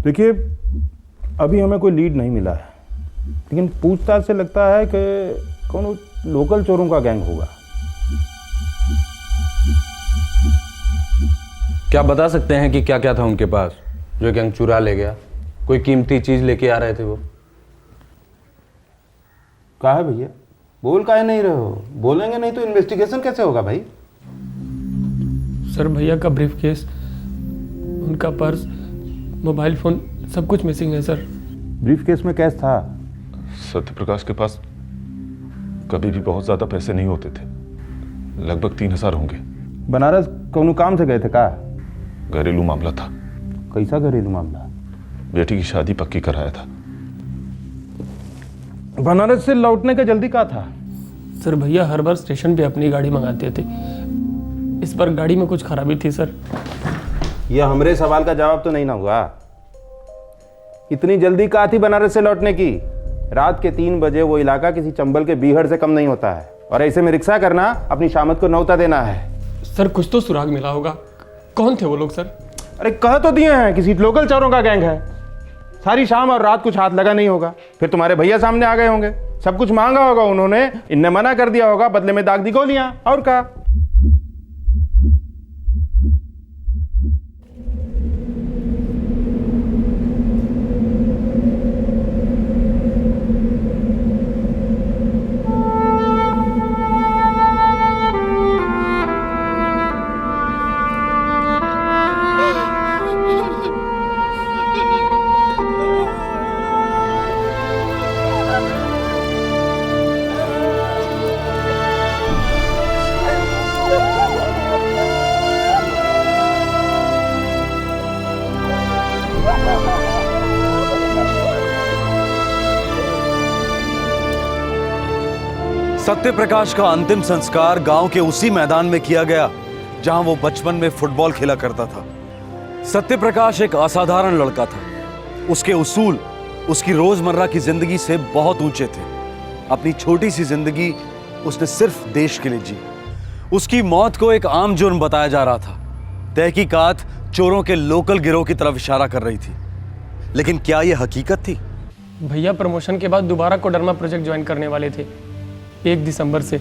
देखिए, अभी हमें कोई लीड नहीं मिला है, लेकिन पूछताछ से लगता है कि कौन लोकल चोरों का गैंग होगा।
क्या बता सकते हैं कि क्या क्या था उनके पास जो गैंग चुरा ले गया? कोई कीमती चीज लेके आ रहे थे वो?
कहा है भैया, बोल काहे नहीं रहे हो? बोलेंगे नहीं तो इन्वेस्टिगेशन कैसे होगा भाई?
सर, भैया का ब्रीफ केस, उनका पर्स, मोबाइल फोन, सब कुछ मिसिंग है सर।
ब्रीफ केस में कैश था?
सत्य प्रकाश के पास कभी भी बहुत ज्यादा पैसे नहीं होते थे, लगभग 3000 होंगे।
बनारस कौन काम से गए थे का?
घरेलू मामला था।
कैसा घरेलू मामला?
बेटी की शादी पक्की कराया था।
बनारस से लौटने का जल्दी का था?
सर, भैया हर बार स्टेशन पे अपनी गाड़ी मंगाते थे, इस बार गाड़ी में कुछ खराबी थी सर।
यह हमरे सवाल का जवाब तो नहीं ना हुआ। इतनी जल्दी कहा थी बनारस से लौटने की? रात के 3 बजे वो इलाका किसी चंबल के बीहड़ से कम नहीं होता है, और ऐसे में रिक्शा करना अपनी शामत को नौता देना है।
सर, कुछ तो सुराग मिला होगा। कौन थे वो लोग सर?
अरे कह तो दिए हैं किसी लोकल चोरों का गैंग है। सारी शाम और रात कुछ हाथ लगा नहीं होगा, फिर तुम्हारे भैया सामने आ गए होंगे, सब कुछ मांगा होगा उन्होंने, इनने मना कर दिया होगा, बदले में दाग दी गोलियां, और क्या।
सत्य प्रकाश का अंतिम संस्कार गांव के उसी मैदान में किया गया जहां वो बचपन में फुटबॉल खेला करता था। सत्य प्रकाश एक असाधारण लड़का था। उसके उसूल उसकी रोजमर्रा की जिंदगी से बहुत ऊंचे थे। अपनी छोटी सी जिंदगी उसने सिर्फ देश के लिए जी। उसकी मौत को एक आम जुर्म बताया जा रहा था। तहकीकात चोरों के लोकल गिरोह की तरफ इशारा कर रही थी, लेकिन क्या यह हकीकत थी?
भैया प्रमोशन के बाद दोबारा कोडरमा प्रोजेक्ट ज्वाइन करने वाले थे 1 दिसंबर से,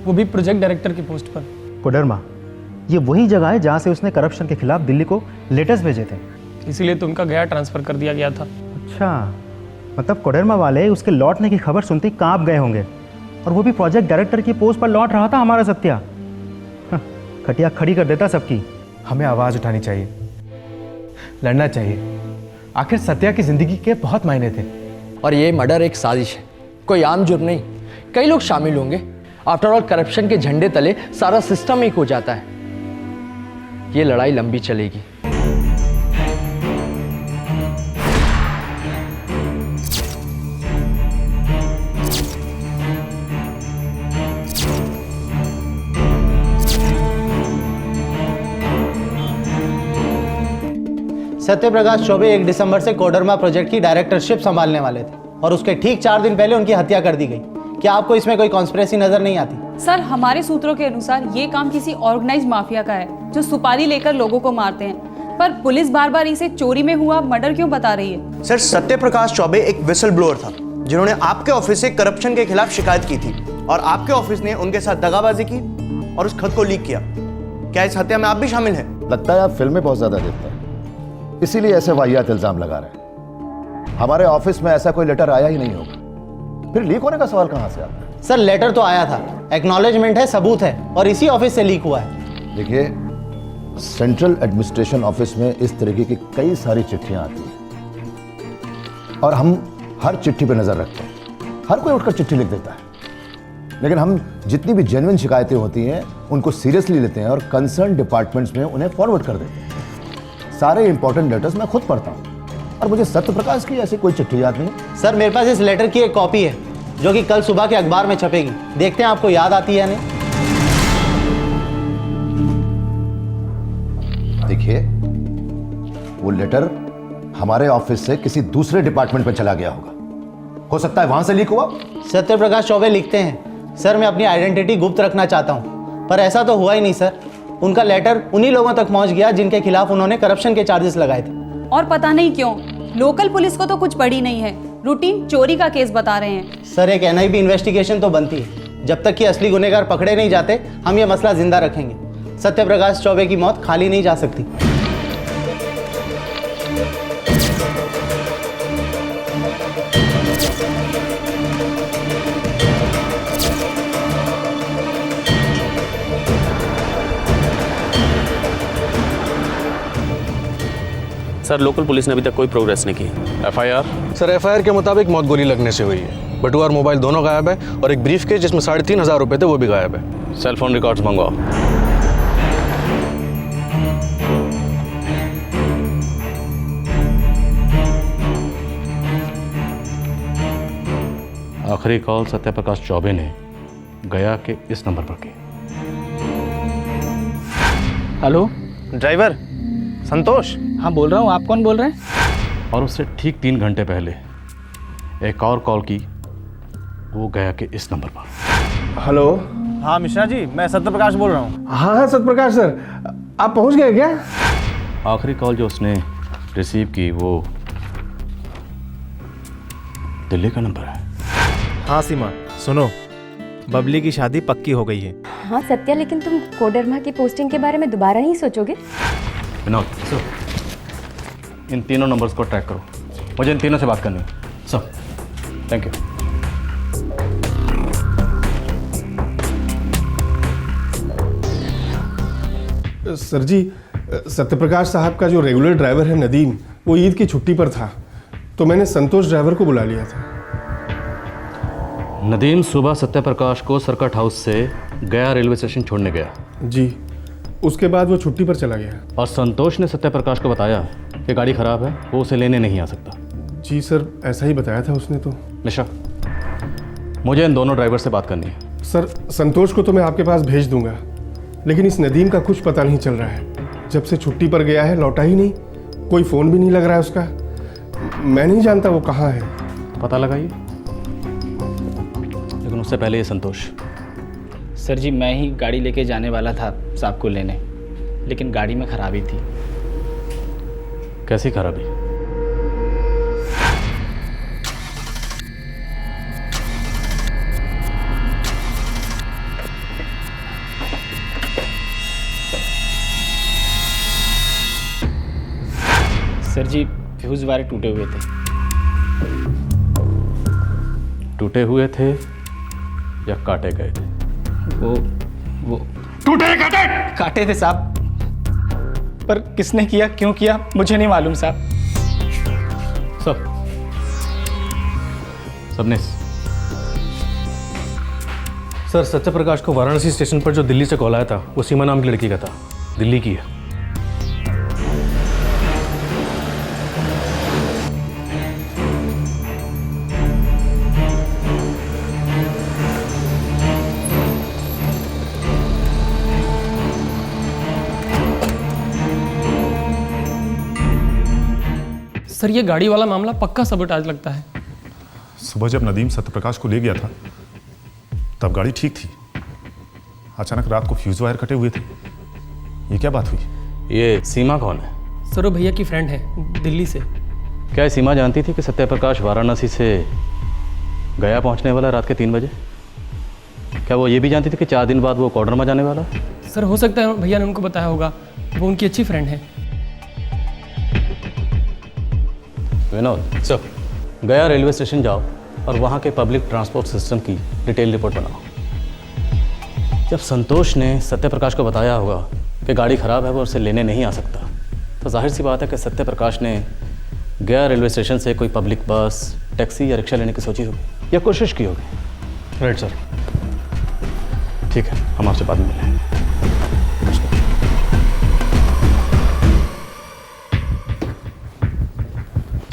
वो भी प्रोजेक्ट डायरेक्टर की पोस्ट पर।
कोडरमा ये वही जगह है जहाँ से उसने करप्शन के खिलाफ दिल्ली को लेटर्स भेजे थे,
इसीलिए तो उनका गया ट्रांसफर कर दिया गया था।
अच्छा, मतलब कोडरमा वाले उसके लौटने की खबर सुनते ही कांप गए होंगे, और वो भी प्रोजेक्ट डायरेक्टर की पोस्ट पर लौट रहा था हमारा सत्या। खटिया खड़ी कर देता सबकी।
हमें आवाज़ उठानी चाहिए, लड़ना चाहिए। आखिर सत्या की जिंदगी के बहुत मायने थे।
और ये मर्डर एक साजिश है, कोई आम जुर्म नहीं। कई लोग शामिल होंगे। आफ्टर ऑल करप्शन के झंडे तले सारा सिस्टम एक हो जाता है। ये लड़ाई लंबी चलेगी।
सत्य प्रकाश चौबे 1 दिसंबर से कोडरमा प्रोजेक्ट की डायरेक्टरशिप संभालने वाले थे, और उसके ठीक 4 दिन पहले उनकी हत्या कर दी गई। क्या आपको इसमें कोई कॉन्स्पिरेसी नजर नहीं आती?
सर, हमारे सूत्रों के अनुसार ये काम किसी ऑर्गेनाइज्ड माफिया का है जो सुपारी लेकर लोगों को मारते हैं। पर पुलिस बार बार इसे चोरी में हुआ मर्डर क्यों बता रही है?
सर, सत्य प्रकाश चौबे एक विसल ब्लोअर था जिन्होंने आपके ऑफिस से करप्शन के खिलाफ शिकायत की थी और आपके ऑफिस ने उनके साथ दगाबाजी की और उस खत को लीक किया। क्या इस हत्या में आप भी शामिल हैं?
लगता है आप फिल्में बहुत ज्यादा देखते हैं, इसीलिए ऐसे वाहियात इल्जाम लगा रहे हैं। हमारे ऑफिस में ऐसा कोई लेटर आया ही नहीं होगा, फिर लीक होने का सवाल कहां से आता है?
सर, लेटर तो आया था, एक्नॉलेजमेंट है, सबूत है और इसी ऑफिस से लीक हुआ है।
देखिए, सेंट्रल एडमिनिस्ट्रेशन ऑफिस में इस तरीके की कई सारी चिट्ठियां आती हैं और हम हर चिट्ठी पे नजर रखते हैं। हर कोई उठकर चिट्ठी लिख देता है, लेकिन हम जितनी भी जेन्युइन शिकायतें होती हैं उनको सीरियसली लेते हैं और कंसर्न डिपार्टमेंट्स में उन्हें फॉरवर्ड कर देते हैं। सारे इंपॉर्टेंट लेटर्स मैं खुद पढ़ता हूं और मुझे सत्य प्रकाश की ऐसी कोई चिट्ठी याद नहीं।
सर, मेरे पास इस लेटर की एक कॉपी है जो कि कल सुबह के अखबार में छपेगी। देखते हैं आपको याद आती है या नहीं।
देखिए, वो लेटर हमारे ऑफिस से किसी दूसरे डिपार्टमेंट में चला गया होगा, हो सकता है वहां से लीक हुआ।
सत्य प्रकाश चौबे लिखते हैं, सर मैं अपनी आइडेंटिटी गुप्त रखना चाहता हूं, पर ऐसा तो हुआ ही नहीं सर। उनका लेटर उन्हीं लोगों तक पहुंच गया जिनके खिलाफ उन्होंने करप्शन के चार्जेस लगाए थे।
और पता नहीं क्यों लोकल पुलिस को तो कुछ पड़ी नहीं है, रूटीन चोरी का केस बता रहे हैं।
सर, एक NIB इन्वेस्टिगेशन तो बनती है। जब तक कि असली गुनहगार पकड़े नहीं जाते हम ये मसला जिंदा रखेंगे। सत्य प्रकाश चौबे की मौत खाली नहीं जा सकती।
सर, लोकल पुलिस ने अभी तक कोई प्रोग्रेस नहीं की।
FIR? सर, FIR के मुताबिक मौत गोली लगने से हुई है। बटुआ और मोबाइल दोनों गायब है और एक ब्रीफ केस जिसमें 3,500 रुपए थे वो भी गायब है। सेल फोन रिकॉर्ड्स मंगवाओ। आखिरी कॉल सत्य प्रकाश चौबे ने गया के इस नंबर पर की।
हेलो ड्राइवर संतोष।
हाँ बोल रहा हूँ, आप कौन बोल रहे हैं?
और उससे ठीक 3 घंटे पहले एक और कॉल की, वो गया के इस नंबर पर।
हेलो।
हाँ मिश्रा जी, मैं सत्य प्रकाश बोल रहा हूँ।
हाँ हाँ सत्य प्रकाश सर, आप पहुंच गए क्या?
आखिरी कॉल जो उसने रिसीव की वो दिल्ली का नंबर है।
हाँ सीमा, सुनो, बबली की शादी पक्की हो गई है।
हाँ सत्या, लेकिन तुम कोडरमा की पोस्टिंग के बारे में दोबारा नहीं सोचोगे?
विनोद, इन तीनों नंबर्स को ट्रैक करो, मुझे इन तीनों से बात करनी है। Sir, thank you.
सर जी, सत्यप्रकाश साहब का जो रेगुलर ड्राइवर है नदीम, वो ईद की छुट्टी पर था, तो मैंने संतोष ड्राइवर को बुला लिया था।
नदीम सुबह सत्यप्रकाश को सर्किट हाउस से गया रेलवे स्टेशन छोड़ने गया।
जी, उसके बाद वो छुट्टी पर चला गया।
और संतोष ने सत्यप्रकाश को बताया कि गाड़ी खराब है, वो उसे लेने नहीं आ सकता।
जी सर, ऐसा ही बताया था उसने। तो
मिश्रा, मुझे इन दोनों ड्राइवर से बात करनी है।
सर, संतोश को तो मैं आपके पास भेज दूंगा, लेकिन इस नदीम का कुछ पता नहीं चल रहा है। जब से छुट्टी पर गया है लौटा ही नहीं, कोई फ़ोन भी नहीं लग रहा है उसका। मैं नहीं जानता वो कहाँ है।
पता लगाइए, लेकिन उससे पहले ये संतोष।
सर जी, मैं ही गाड़ी लेके जाने वाला था साहब को लेने, लेकिन गाड़ी में खराबी थी।
कैसी खराबी?
सर जी, फ्यूज वायर टूटे हुए थे।
टूटे हुए थे या काटे गए थे?
वो टूटे काटे थे साहब, पर किसने किया, क्यों किया, मुझे नहीं मालूम साहब।
सबने
सर, सत्यप्रकाश को वाराणसी स्टेशन पर जो दिल्ली से कॉल आया था वो सीमा नाम की लड़की का था, दिल्ली की है।
सर, ये गाड़ी वाला मामला पक्का सबोटाज लगता है।
सुबह जब नदीम सत्यप्रकाश को ले गया था तब गाड़ी ठीक थी, अचानक रात को फ्यूज वायर कटे हुए थे। ये क्या बात हुई?
ये सीमा कौन है?
सर वो भैया की फ्रेंड है दिल्ली से।
क्या सीमा जानती थी कि सत्यप्रकाश वाराणसी से गया पहुंचने वाला रात के 3 बजे? क्या वो ये भी जानती थी कि 4 दिन बाद वो कोडरमा जाने वाला?
सर हो सकता है भैया ने उनको बताया होगा, वो उनकी अच्छी फ्रेंड है।
विनोद सर, गया रेलवे स्टेशन जाओ और वहाँ के पब्लिक ट्रांसपोर्ट सिस्टम की डिटेल रिपोर्ट बनाओ। जब संतोष ने सत्यप्रकाश को बताया होगा कि गाड़ी ख़राब है, वो उसे लेने नहीं आ सकता, तो जाहिर सी बात है कि सत्यप्रकाश ने गया रेलवे स्टेशन से कोई पब्लिक बस, टैक्सी या रिक्शा लेने की सोची होगी या कोशिश की होगी।
Right sir.
ठीक है, हम आपसे बाद में मिलेंगे।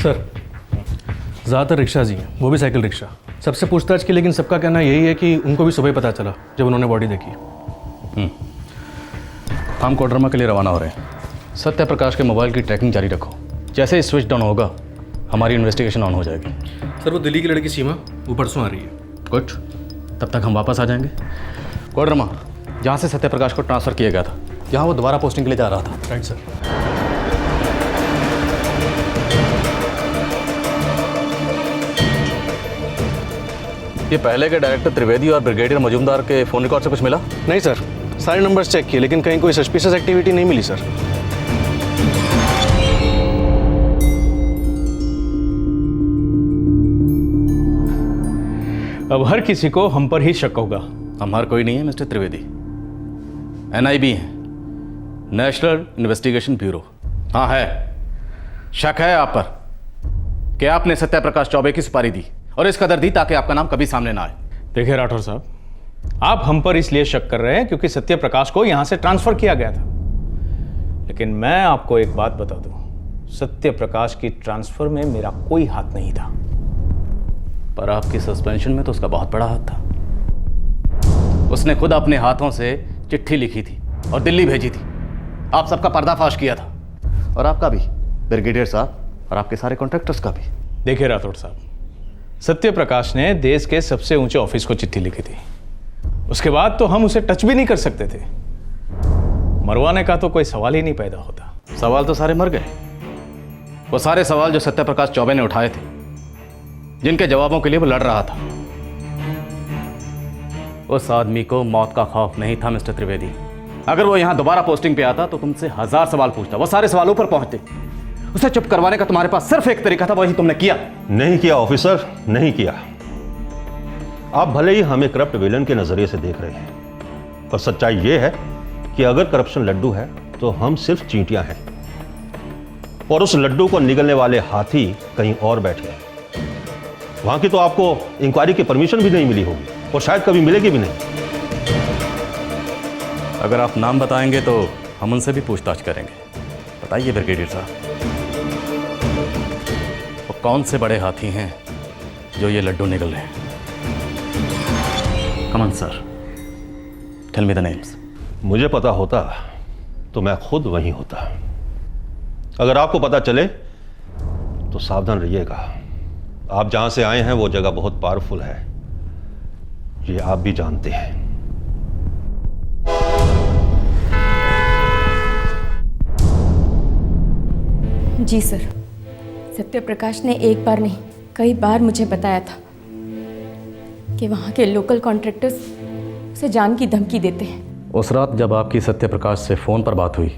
सर ज़्यादातर रिक्शा जी हैं, वो भी साइकिल रिक्शा। सबसे पूछताछ की, लेकिन सबका कहना यही है कि उनको भी सुबह ही पता चला जब उन्होंने बॉडी देखी।
हम कोडरमा के लिए रवाना हो रहे हैं। सत्यप्रकाश के मोबाइल की ट्रैकिंग जारी रखो। जैसे ही स्विच डाउन होगा हमारी इन्वेस्टिगेशन ऑन हो जाएगी।
सर वो दिल्ली की लड़की सीमा वो परसों आ रही है।
गुड, तब तक हम वापस आ जाएंगे। कोडरमा जहाँ से सत्यप्रकाश को ट्रांसफ़र किया गया था, जहाँ वो दोबारा पोस्टिंग के लिए जा रहा था।
Right sir.
ये पहले के डायरेक्टर त्रिवेदी और ब्रिगेडियर मजूमदार के फ़ोन रिकॉर्ड से कुछ मिला?
नहीं सर, सारे नंबर्स चेक किए लेकिन कहीं कोई सस्पिशियस एक्टिविटी नहीं मिली सर।
अब हर किसी को हम पर ही शक होगा।
हम हर कोई नहीं है मिस्टर त्रिवेदी, NIB है, नेशनल इन्वेस्टिगेशन ब्यूरो। हाँ है, शक है आप पर कि आपने सत्यप्रकाश चौबे की सुपारी दी और इस कदर दी ताकि आपका नाम कभी सामने ना आए।
देखिए राठौर साहब, आप हम पर इसलिए शक कर रहे हैं क्योंकि सत्यप्रकाश को यहां से ट्रांसफर किया गया था, लेकिन मैं आपको एक बात बता दूं, सत्यप्रकाश की ट्रांसफर में मेरा कोई हाथ नहीं था।
पर आपकी सस्पेंशन में तो उसका बहुत बड़ा हाथ था। उसने खुद अपने हाथों से चिट्ठी लिखी थी और दिल्ली भेजी थी। आप सबका पर्दाफाश किया था, और आपका भी, ब्रिगेडियर साहब, और आपके सारे कॉन्ट्रैक्टर्स का भी।
देखिए राठौर साहब, सत्यप्रकाश ने देश के सबसे ऊंचे ऑफिस को चिट्ठी लिखी थी, उसके बाद तो हम उसे टच भी नहीं कर सकते थे। मरवाने का तो कोई सवाल ही नहीं पैदा होता।
सवाल तो सारे मर गए। वो सारे सवाल जो सत्यप्रकाश चौबे ने उठाए थे, जिनके जवाबों के लिए वो लड़ रहा था, उस आदमी को मौत का खौफ नहीं था मिस्टर त्रिवेदी। अगर वो यहां दोबारा पोस्टिंग पे आता तो तुमसे 1000 सवाल पूछता, वो सारे सवालों पर पहुंचते। उसे चुप करवाने का तुम्हारे पास सिर्फ एक तरीका था, वही तुमने किया।
नहीं किया ऑफिसर, नहीं किया। आप भले ही हमें करप्ट विलन के नजरिए से देख रहे हैं, पर सच्चाई यह है कि अगर करप्शन लड्डू है तो हम सिर्फ चींटियां हैं, और उस लड्डू को निगलने वाले हाथी कहीं और बैठे हैं। वहां की तो आपको इंक्वायरी की परमिशन भी नहीं मिली होगी, और शायद कभी मिलेगी भी नहीं।
अगर आप नाम बताएंगे तो हम उनसे भी पूछताछ करेंगे। बताइए ब्रिगेडियर साहब, वो कौन से बड़े हाथी हैं जो ये लड्डू निगल रहे हैं? Come on sir, tell me the names.
मुझे पता होता तो मैं खुद वहीं होता। अगर आपको पता चले तो सावधान रहिएगा। आप जहां से आए हैं वो जगह बहुत पावरफुल है, ये आप भी जानते हैं।
जी सर, सत्यप्रकाश ने एक बार नहीं कई बार मुझे बताया था कि वहाँ के लोकल कॉन्ट्रैक्टर्स उसे जान की धमकी देते हैं।
उस रात जब आपकी सत्यप्रकाश से फ़ोन पर बात हुई,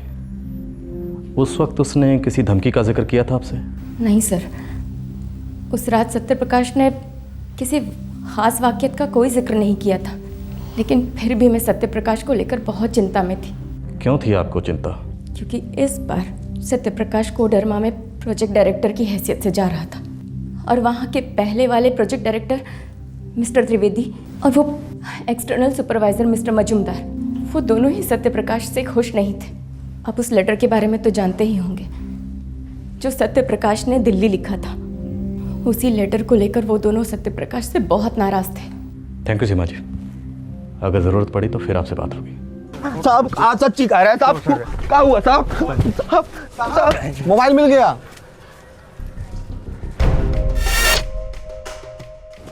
उस वक्त उसने किसी धमकी का जिक्र किया था आपसे?
नहीं सर, उस रात सत्यप्रकाश ने किसी खास वाक़ियत का कोई जिक्र नहीं किया था, लेकिन फिर भी मैं सत्यप्रकाश को लेकर बहुत चिंता में थी।
क्यों थी आपको चिंता?
क्योंकि इस बार सत्यप्रकाश कोडरमा में प्रोजेक्ट डायरेक्टर की हैसियत से जा रहा था, और वहाँ के पहले वाले प्रोजेक्ट डायरेक्टर मिस्टर त्रिवेदी और वो एक्सटर्नल सुपरवाइज़र मिस्टर मजूमदार, वो दोनों ही सत्यप्रकाश से खुश नहीं थे। आप उस लेटर के बारे में तो जानते ही होंगे जो सत्यप्रकाश ने दिल्ली लिखा था। उसी लेटर को लेकर वो दोनों सत्यप्रकाश से बहुत नाराज थे।
थैंक यू सीमा जी, अगर ज़रूरत पड़ी तो फिर आपसे बात होगी।
साहब आज सच्ची कह रहे हैं साहब, क्या हुआ साहब? साहब मोबाइल मिल गया।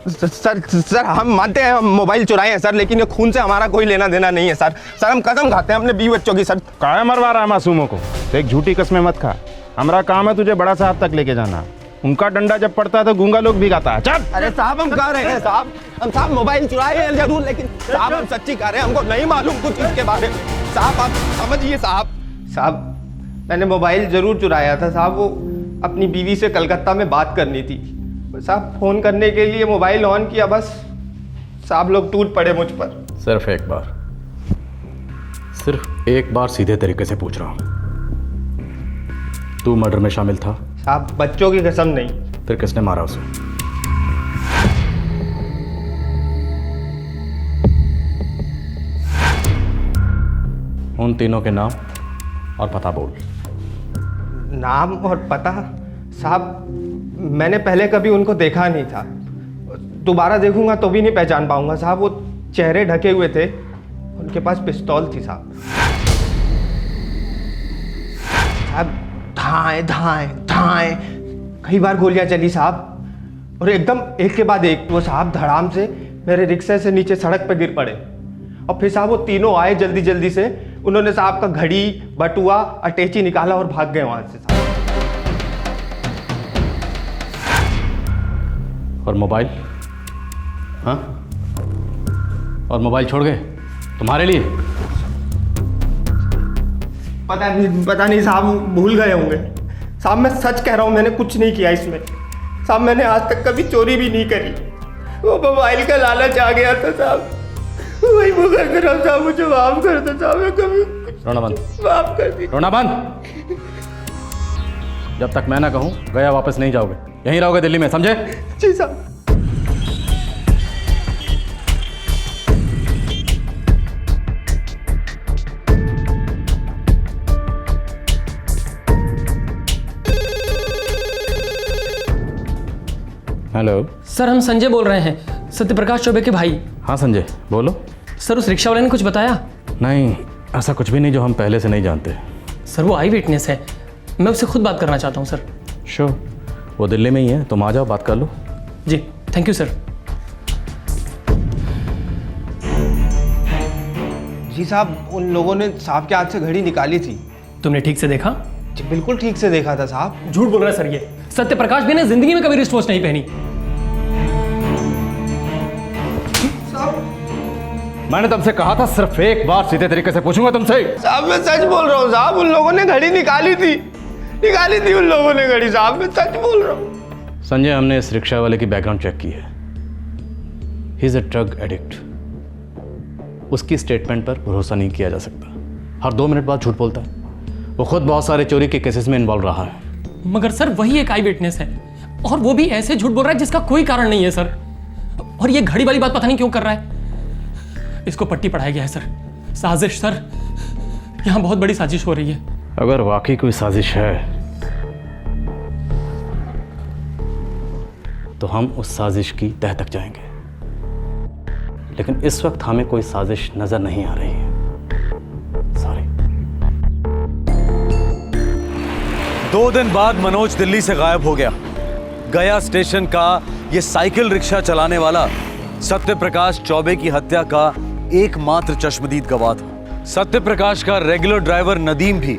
सर हम मानते हैं हम मोबाइल चुराए हैं सर, लेकिन ये खून से हमारा कोई लेना देना नहीं है सर। सर हम कसम खाते हैं अपने 20 बच्चों की। सर
काहे मरवा रहा है मासूमों को? एक झूठी कसमें मत खा।
हमारा काम है तुझे बड़ा साहब तक लेके जाना। उनका डंडा जब पड़ता है तो गूंगा लोग भी गाता है। चल।
अरे साहब हम कह रहे हैं साहब, हम साहब मोबाइल चुराए हैं जरूर, लेकिन साहब हम सच्ची कह रहे हैं, हमको नहीं मालूम कुछ इसके बारे में। साहब आप समझिए साहब।
साहब मैंने मोबाइल जरूर चुराया था साहब, वो अपनी बीवी से कलकत्ता में बात करनी थी साहब। फ़ोन करने के लिए मोबाइल ऑन किया, बस साहब लोग टूट पड़े मुझ पर।
सिर्फ एक बार सीधे तरीके से पूछ रहा हूँ, तू मर्डर में शामिल था?
साहब बच्चों की कसम नहीं।
फिर किसने मारा उसे? उन तीनों के नाम और पता बोल।
नाम और पता साहब मैंने पहले कभी उनको देखा नहीं था, दोबारा देखूंगा तो भी नहीं पहचान पाऊंगा साहब। वो चेहरे ढके हुए थे, उनके पास पिस्तौल थी साहब। साहब धाएं धाएं धाएं कई बार गोलियां चली साहब, और एकदम एक के बाद एक वो साहब धड़ाम से मेरे रिक्शे से नीचे सड़क पे गिर पड़े। और फिर साहब वो तीनों आए जल्दी जल्दी से, उन्होंने साहब का घड़ी, बटुआ, अटैची निकाला और भाग गए वहां से साहब।
और मोबाइल? हाँ, और मोबाइल छोड़ गए तुम्हारे लिए?
पता नहीं साहब, भूल गए होंगे साहब। मैं सच कह रहा हूँ, मैंने कुछ नहीं किया इसमें साहब। मैंने आज तक कभी चोरी भी नहीं करी, वो मोबाइल का लालच आ गया था साहब, वही वो कर रहा साहब। मुझे माफ कर दो साहब, मैं कभी
रोना बंद,
माफ कर दी।
रोना बंद। जब तक मैं ना कहूँ गया वापस नहीं जाओगे, यहीं रहोगे दिल्ली में, समझे?
जी साहब।
हेलो
सर, हम संजय बोल रहे हैं, सत्यप्रकाश चौबे के भाई।
हाँ संजय बोलो।
सर उस रिक्शा वाले ने कुछ बताया?
नहीं, ऐसा कुछ भी नहीं जो हम पहले से नहीं जानते।
सर वो आई विटनेस है, मैं उससे खुद बात करना चाहता हूँ सर।
श्योर, वो दिल्ली में ही है, तुम आ जाओ बात कर लो।
जी थैंक यू सर।
जी साहब, उन लोगों ने साहब के हाथ से घड़ी निकाली थी।
तुमने ठीक से देखा?
जी बिल्कुल ठीक से देखा था साहब।
झूठ बोल रहा है सर ये। सत्यप्रकाश भी ने जिंदगी में कभी रिस्ट वॉच नहीं पहनी।
मैंने तुमसे कहा था सिर्फ एक बार सीधे तरीके से पूछूंगा तुमसे।
साहब मैं सच बोल रहा हूँ साहब, उन लोगों ने घड़ी निकाली थी उन लोगों ने घड़ी साहब, मैं सच बोल रहा हूँ।
संजय, हमने इस रिक्शा वाले की बैकग्राउंड चेक की है। He is a drug addict. उसकी स्टेटमेंट पर भरोसा नहीं किया जा सकता, हर 2 मिनट बाद झूठ बोलता है। वो खुद बहुत सारे चोरी के केसेस में इन्वॉल्व रहा है।
मगर सर वही एक आई विटनेस है, और वो भी ऐसे झूठ बोल रहा है जिसका कोई कारण नहीं है सर। और ये घड़ी वाली बात पता नहीं क्यों कर रहा है। इसको पट्टी पढ़ाया गया है सर। साजिश सर, यहाँ बहुत बड़ी साजिश हो रही है।
अगर वाकई कोई साजिश है तो हम उस साजिश की तह तक जाएंगे, लेकिन इस वक्त हमें कोई साजिश नजर नहीं आ रही है। सॉरी।
2 दिन बाद मनोज दिल्ली से गायब हो गया। गया स्टेशन का ये साइकिल रिक्शा चलाने वाला सत्यप्रकाश चौबे की हत्या का एकमात्र चश्मदीद गवाह था। सत्यप्रकाश का रेगुलर ड्राइवर नदीम भी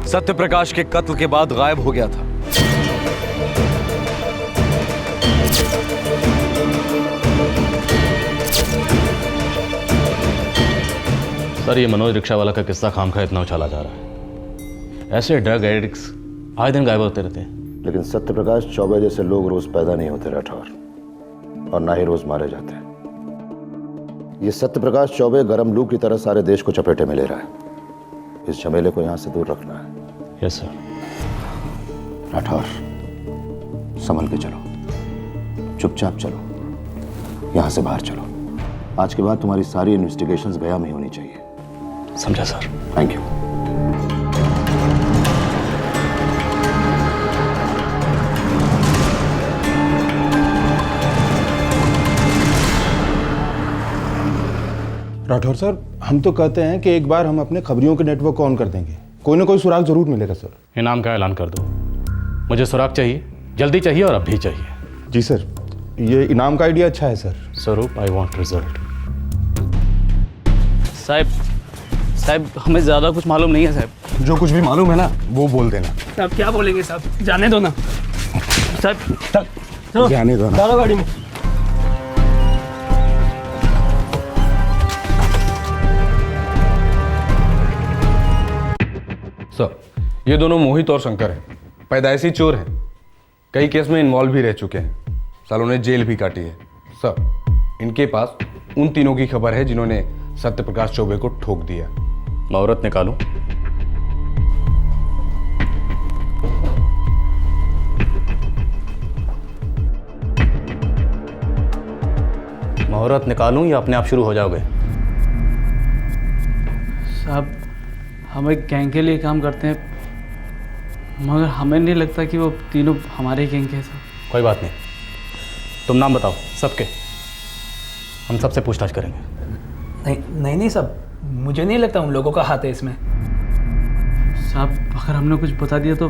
सत्यप्रकाश के कत्ल के बाद गायब हो गया था।
सर, ये मनोज रिक्शा वाला का किस्सा खामखा इतना उछाला जा रहा है। ऐसे ड्रग एडिक्ट्स आए दिन गायब होते रहते हैं।
लेकिन सत्यप्रकाश चौबे जैसे लोग रोज पैदा नहीं होते राठौर, और ना ही रोज मारे जाते हैं। ये सत्यप्रकाश चौबे गरम लू की तरह सारे देश को चपेटे में ले रहा है। इस झमेले को यहां से दूर रखना है।
Yes sir.
राठौर, संभल के चलो, चुपचाप चलो, यहां से बाहर चलो। आज के बाद तुम्हारी सारी इन्वेस्टिगेशंस गया में होनी चाहिए।
समझा sir.
Thank you.
Rathore sir, हम तो कहते हैं कि एक बार हम अपने खबरियों के नेटवर्क को ऑन कर देंगे, कोई ना कोई सुराग जरूर मिलेगा सर।
इनाम का ऐलान कर दो। मुझे सुराग चाहिए, जल्दी चाहिए और अब भी चाहिए।
जी सर, ये इनाम का आइडिया अच्छा है सर।
स्वरूप, आई वांट रिजल्ट।
साहब हमें ज़्यादा कुछ मालूम नहीं है साहब।
जो कुछ भी मालूम है ना वो बोल देना।
साहब क्या बोलेंगे साहब, जाने दो ना साहब।
जाने दो ना।
चलो गाड़ी में।
सर, ये दोनों मोहित और शंकर हैं, पैदाइशी चोर हैं, कई केस में इन्वॉल्व भी रह चुके हैं, सालों ने जेल भी काटी है। सर, इनके पास उन तीनों की खबर है जिन्होंने सत्य प्रकाश चौबे को ठोक दिया।
मुहूर्त निकालूं? मुहूर्त निकालूं या अपने आप शुरू हो जाओगे?
साहब हम एक गैंग के लिए काम करते हैं, मगर हमें नहीं लगता कि वो तीनों हमारे गैंग के हैं साहब।
कोई बात नहीं, तुम नाम बताओ सबके, हम सबसे पूछताछ करेंगे।
नहीं साहब, मुझे नहीं लगता उन लोगों का हाथ है इसमें। साहब अगर हमने कुछ बता दिया तो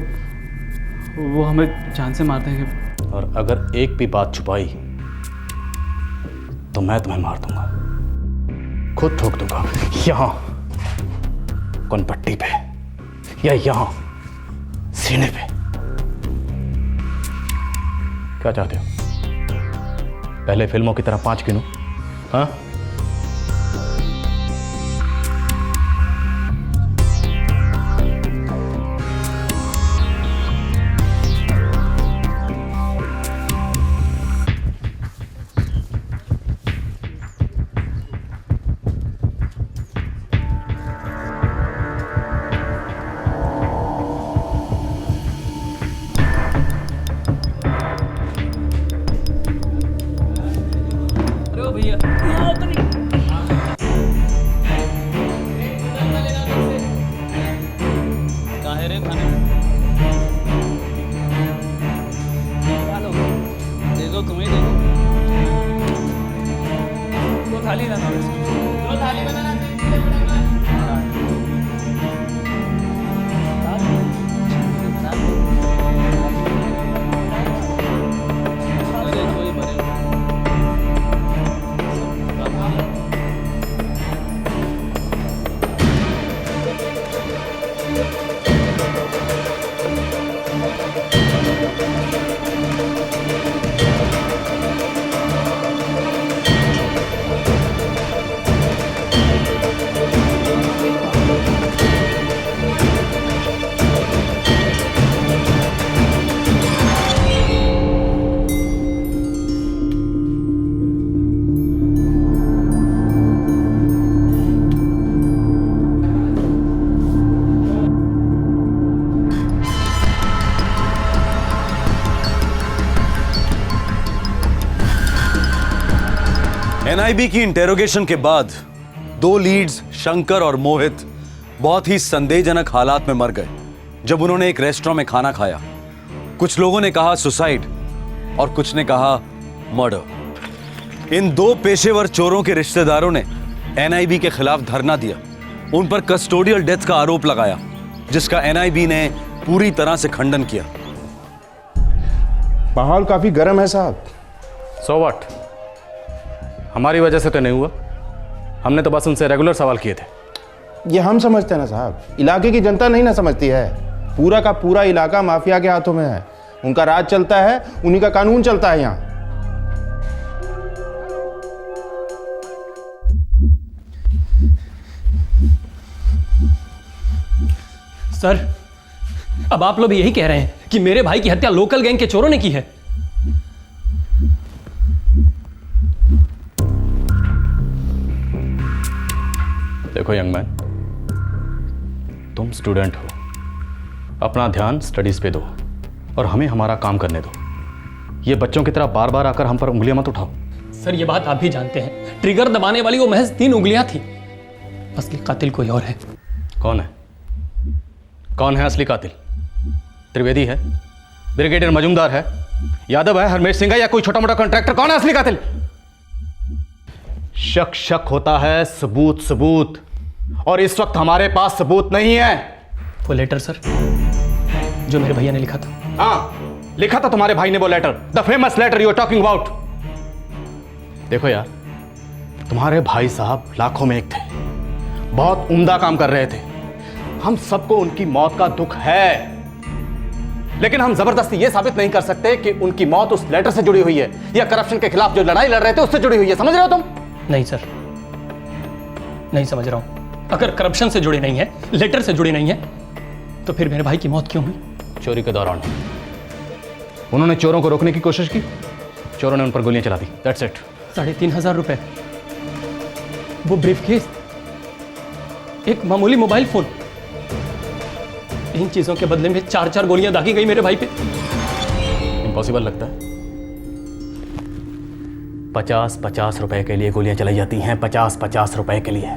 वो हमें जान से मार देंगे।
और अगर एक भी बात छुपाई तो मैं तुम्हें मार दूंगा, खुद ठोक दूंगा, यहां कनपट्टी पे या यहां सीने पे। क्या चाहते हो? पहले फिल्मों की तरह 5 गिनूं? हाँ?
एनआईबी की इंटेरोगेशन के बाद 2 लीड्स शंकर और मोहित बहुत ही संदेहजनक हालात में मर गए जब उन्होंने एक रेस्टोरेंट में खाना खाया। कुछ लोगों ने कहा सुसाइड और कुछ ने कहा मर्डर। इन 2 पेशेवर चोरों के रिश्तेदारों ने एनआईबी के खिलाफ धरना दिया, उन पर कस्टोडियल डेथ का आरोप लगाया, जिसका एनआईबी ने पूरी तरह से खंडन किया।
माहौल काफी गर्म है साहब।
So what? हमारी वजह से तो नहीं हुआ, हमने तो बस उनसे रेगुलर सवाल किए थे।
ये हम समझते हैं ना साहब, इलाके की जनता नहीं ना समझती है। पूरा का पूरा इलाका माफिया के हाथों में है, उनका राज चलता है, उन्हीं का कानून चलता है यहाँ।
सर अब आप लोग यही कह रहे हैं कि मेरे भाई की हत्या लोकल गैंग के चोरों ने की है?
देखो यंग मैन, तुम स्टूडेंट हो, अपना ध्यान स्टडीज पे दो और हमें हमारा काम करने दो। ये बच्चों की तरह बार बार आकर हम पर उंगलियां मत उठाओ।
सर ये बात आप भी जानते हैं, ट्रिगर दबाने वाली वो महज 3 उंगलियां थी, असली कातिल कोई और है।
कौन है? कौन है असली कातिल? त्रिवेदी है, ब्रिगेडियर मजूमदार है, यादव है, हरमेश सिंह है, या कोई छोटा मोटा कॉन्ट्रैक्टर? कौन है असली कातिल? शक शक होता है, सबूत सबूत, और इस वक्त हमारे पास सबूत नहीं है।
वो लेटर सर जो मेरे भैया ने लिखा था।
हाँ, लिखा था तुम्हारे भाई ने वो letter, the famous letter you are talking about. देखो यार, तुम्हारे भाई साहब लाखों में एक थे,
बहुत उम्दा काम कर रहे थे। हम सबको उनकी मौत का दुख है, लेकिन हम जबरदस्ती ये साबित नहीं कर सकते कि उनकी मौत उस लेटर से जुड़ी हुई है या करप्शन के खिलाफ जो लड़ाई लड़ रहे थे उससे जुड़ी हुई है। समझ रहे हो तुम?
नहीं सर, नहीं समझ रहा हूं। अगर करप्शन से जुड़ी नहीं है, लेटर से जुड़ी नहीं है, तो फिर मेरे भाई की मौत क्यों हुई?
चोरी के दौरान उन्होंने चोरों को रोकने की कोशिश की, चोरों ने उन पर गोलियां चला दी। That's it.
3,500 रुपए, वो ब्रीफकेस, एक मामूली मोबाइल फोन, इन चीजों के बदले में 4-4 गोलियां दागी गई मेरे भाई पे।
इम्पॉसिबल लगता है? 50-50 रुपए के लिए गोलियां चलाई जाती हैं, 50-50 रुपए के लिए।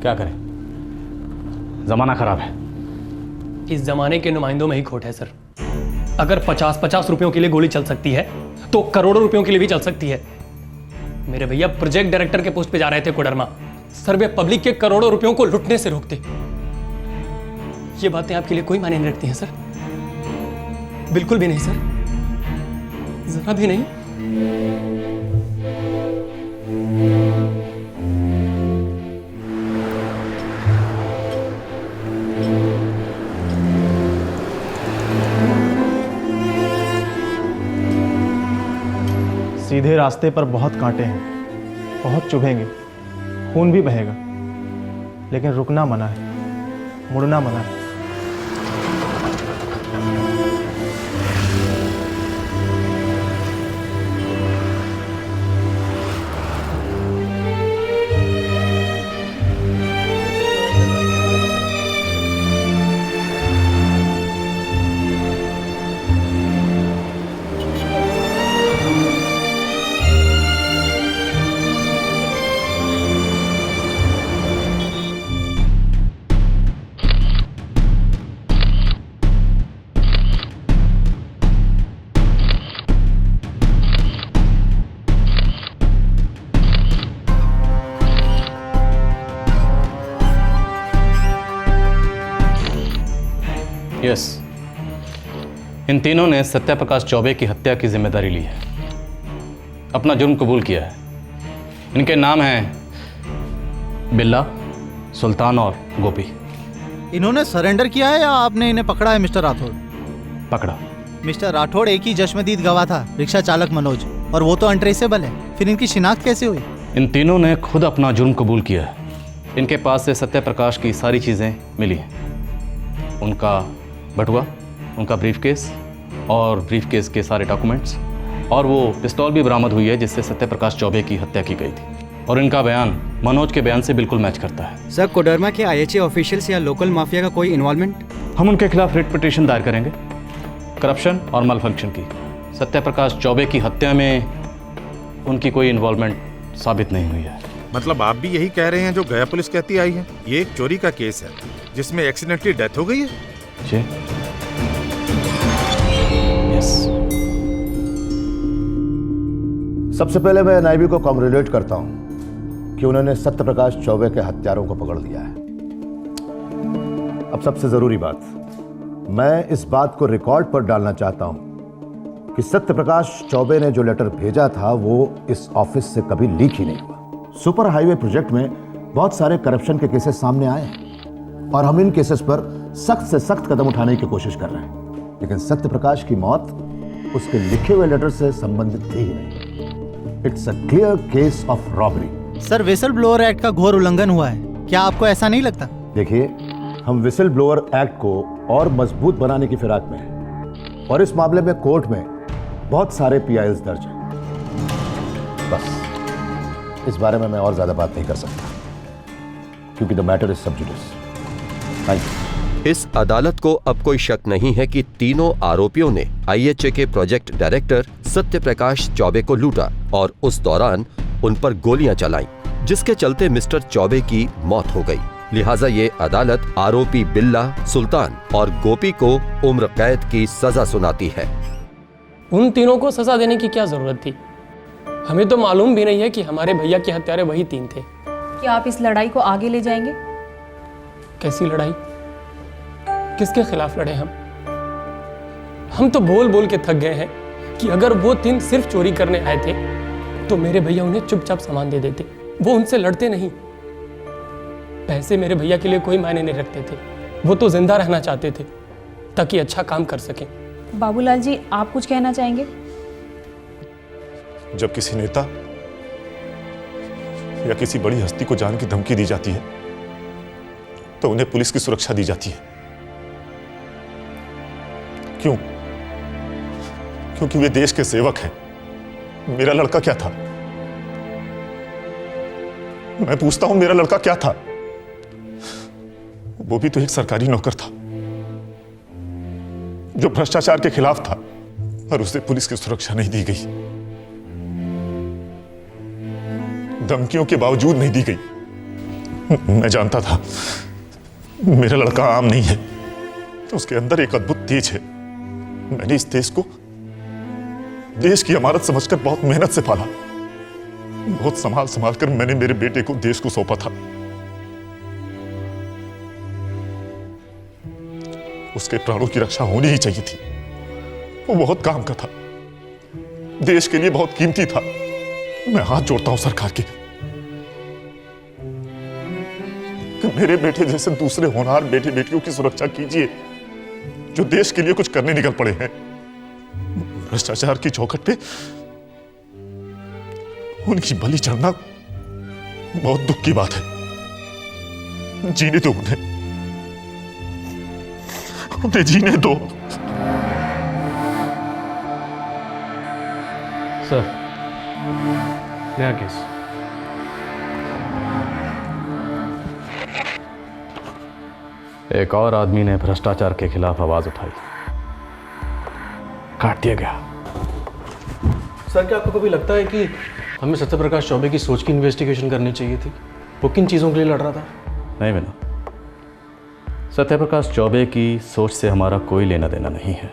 क्या करें, जमाना खराब है।
इस जमाने के नुमाइंदों में ही खोट है सर। अगर 50-50 रुपयों के लिए गोली चल सकती है तो करोड़ों रुपयों के लिए भी चल सकती है। मेरे भैया प्रोजेक्ट डायरेक्टर के पोस्ट पे जा रहे थे कोडरमा, सर वे पब्लिक के करोड़ों रुपयों को लुटने से रोकते। ये बातें आपके लिए कोई मायने नहीं रखती हैं सर? बिल्कुल भी नहीं सर, जरा भी नहीं।
सीधे रास्ते पर बहुत कांटे हैं, बहुत चुभेंगे, खून भी बहेगा, लेकिन रुकना मना है, मुड़ना मना है।
यस, इन तीनों ने सत्यप्रकाश चौबे की हत्या की जिम्मेदारी ली है, अपना जुर्म कबूल किया है। इनके नाम हैं बिल्ला, सुल्तान और गोपी।
इन्होंने सरेंडर किया है या आपने इन्हें पकड़ा है मिस्टर राठौड़?
पकड़ा।
मिस्टर राठौड़ एक ही चश्मदीद गवाह था, रिक्शा चालक मनोज, और वो तो अनट्रेसेबल है। फिर इनकी शिनाख्त कैसे हुई?
इन तीनों ने खुद अपना जुर्म कबूल किया है। इनके पास से सत्यप्रकाश की सारी चीज़ें मिली हैं, उनका बटुआ, उनका ब्रीफकेस और ब्रीफकेस के सारे डॉक्यूमेंट्स, और वो पिस्तौल भी बरामद हुई है जिससे सत्यप्रकाश चौबे की हत्या की गई थी। और इनका बयान मनोज के बयान से बिल्कुल मैच करता है।
सर, कोडरमा के IHA ऑफिशियल्स या लोकल माफिया का कोई इन्वॉल्वमेंट?
हम उनके खिलाफ रिट पिटीशन दायर करेंगे, करप्शन और मलफंक्शन की। सत्यप्रकाश चौबे की हत्या में उनकी कोई इन्वॉल्वमेंट साबित नहीं हुई है।
मतलब आप भी यही कह रहे हैं जो गया पुलिस कहती आई है? ये एक चोरी का केस है जिसमें एक्सीडेंटली डेथ हो गई है?
जी, यस।
सबसे पहले मैं NIB को कॉन्ग्रेचुलेट करता हूं कि उन्होंने सत्यप्रकाश चौबे के हत्यारों को पकड़ लिया है। अब सबसे जरूरी बात, मैं इस बात को रिकॉर्ड पर डालना चाहता हूं कि सत्यप्रकाश चौबे ने जो लेटर भेजा था वो इस ऑफिस से कभी लीक ही नहीं हुआ। सुपर हाईवे प्रोजेक्ट में बहुत सारे करप्शन के केसेस सामने आए हैं और हम इन केसेस पर सख्त से सख्त कदम उठाने की कोशिश कर रहे हैं, लेकिन सत्यप्रकाश की मौत उसके लिखे हुए लेटर से संबंधित थी ही नहीं। It's a clear case of robbery.
Sir, whistle blower act का घोर उल्लंघन हुआ है, क्या आपको ऐसा नहीं लगता?
देखिए, हम विसल ब्लोअर एक्ट को और मजबूत बनाने की फिराक में हैं और इस मामले में कोर्ट में बहुत सारे PILs दर्ज हैं। बस इस बारे में मैं और ज्यादा बात नहीं कर सकता क्योंकि द मैटर इज सब जुडिस। Thank you.
इस अदालत को अब कोई शक नहीं है कि तीनों आरोपियों ने IHA के प्रोजेक्ट डायरेक्टर सत्यप्रकाश चौबे को लूटा और उस दौरान उन पर गोलियां चलाईं, जिसके चलते मिस्टर चौबे की मौत हो गई। लिहाजा ये अदालत आरोपी बिल्ला, सुल्तान और गोपी को उम्र कैद की सजा सुनाती है।
उन तीनों को सजा देने की क्या जरूरत थी? हमें तो मालूम भी नहीं है कि हमारे भैया के हत्यारे वही 3 थे।
क्या आप इस लड़ाई को आगे ले जाएंगे?
कैसी लड़ाई? किसके खिलाफ लड़े हम? हम तो बोल बोल के थक गए हैं कि अगर वो 3 सिर्फ चोरी करने आए थे तो मेरे भैया उन्हें चुपचाप सामान दे देते, वो उनसे लड़ते नहीं। पैसे मेरे भैया के लिए कोई मायने नहीं रखते थे। वो तो जिंदा रहना चाहते थे ताकि अच्छा काम कर सकें।
बाबूलाल जी, आप कुछ कहना चाहेंगे?
जब किसी नेता या किसी बड़ी हस्ती को जान की धमकी दी जाती है तो उन्हें पुलिस की सुरक्षा दी जाती है। क्यों? क्योंकि वे देश के सेवक हैं। मेरा लड़का क्या था? मैं पूछता हूं, मेरा लड़का क्या था? वो भी तो एक सरकारी नौकर था जो भ्रष्टाचार के खिलाफ था, पर उसे पुलिस की सुरक्षा नहीं दी गई, धमकियों के बावजूद नहीं दी गई। मैं जानता था मेरा लड़का आम नहीं है, तो उसके अंदर एक अद्भुत तेज है। मैंने इस तेज को देश की अमानत समझकर बहुत मेहनत से पाला। बहुत संभाल संभाल कर मैंने मेरे बेटे को देश को सौंपा था। उसके प्राणों की रक्षा होनी ही चाहिए थी। वो बहुत काम का था, देश के लिए बहुत कीमती था। मैं हाथ जोड़ता हूं सरकार के कि मेरे बेटे जैसे दूसरे होनहार बेटे बेटियों की सुरक्षा कीजिए जो देश के लिए कुछ करने निकल पड़े हैं। भ्रष्टाचार की चौखट पे उनकी बलि चढ़ना बहुत दुख की बात है। जीने दो उन्हें जीने दो।
सर, नया केस। एक और आदमी ने भ्रष्टाचार के खिलाफ आवाज उठाई, काट दिया गया।
सर, क्या आपको कभी लगता है कि हमें सत्यप्रकाश चौबे की सोच की इन्वेस्टिगेशन करनी चाहिए थी? वो किन चीज़ों के लिए लड़ रहा था?
नहीं मिला। सत्यप्रकाश चौबे की सोच से हमारा कोई लेना देना नहीं है।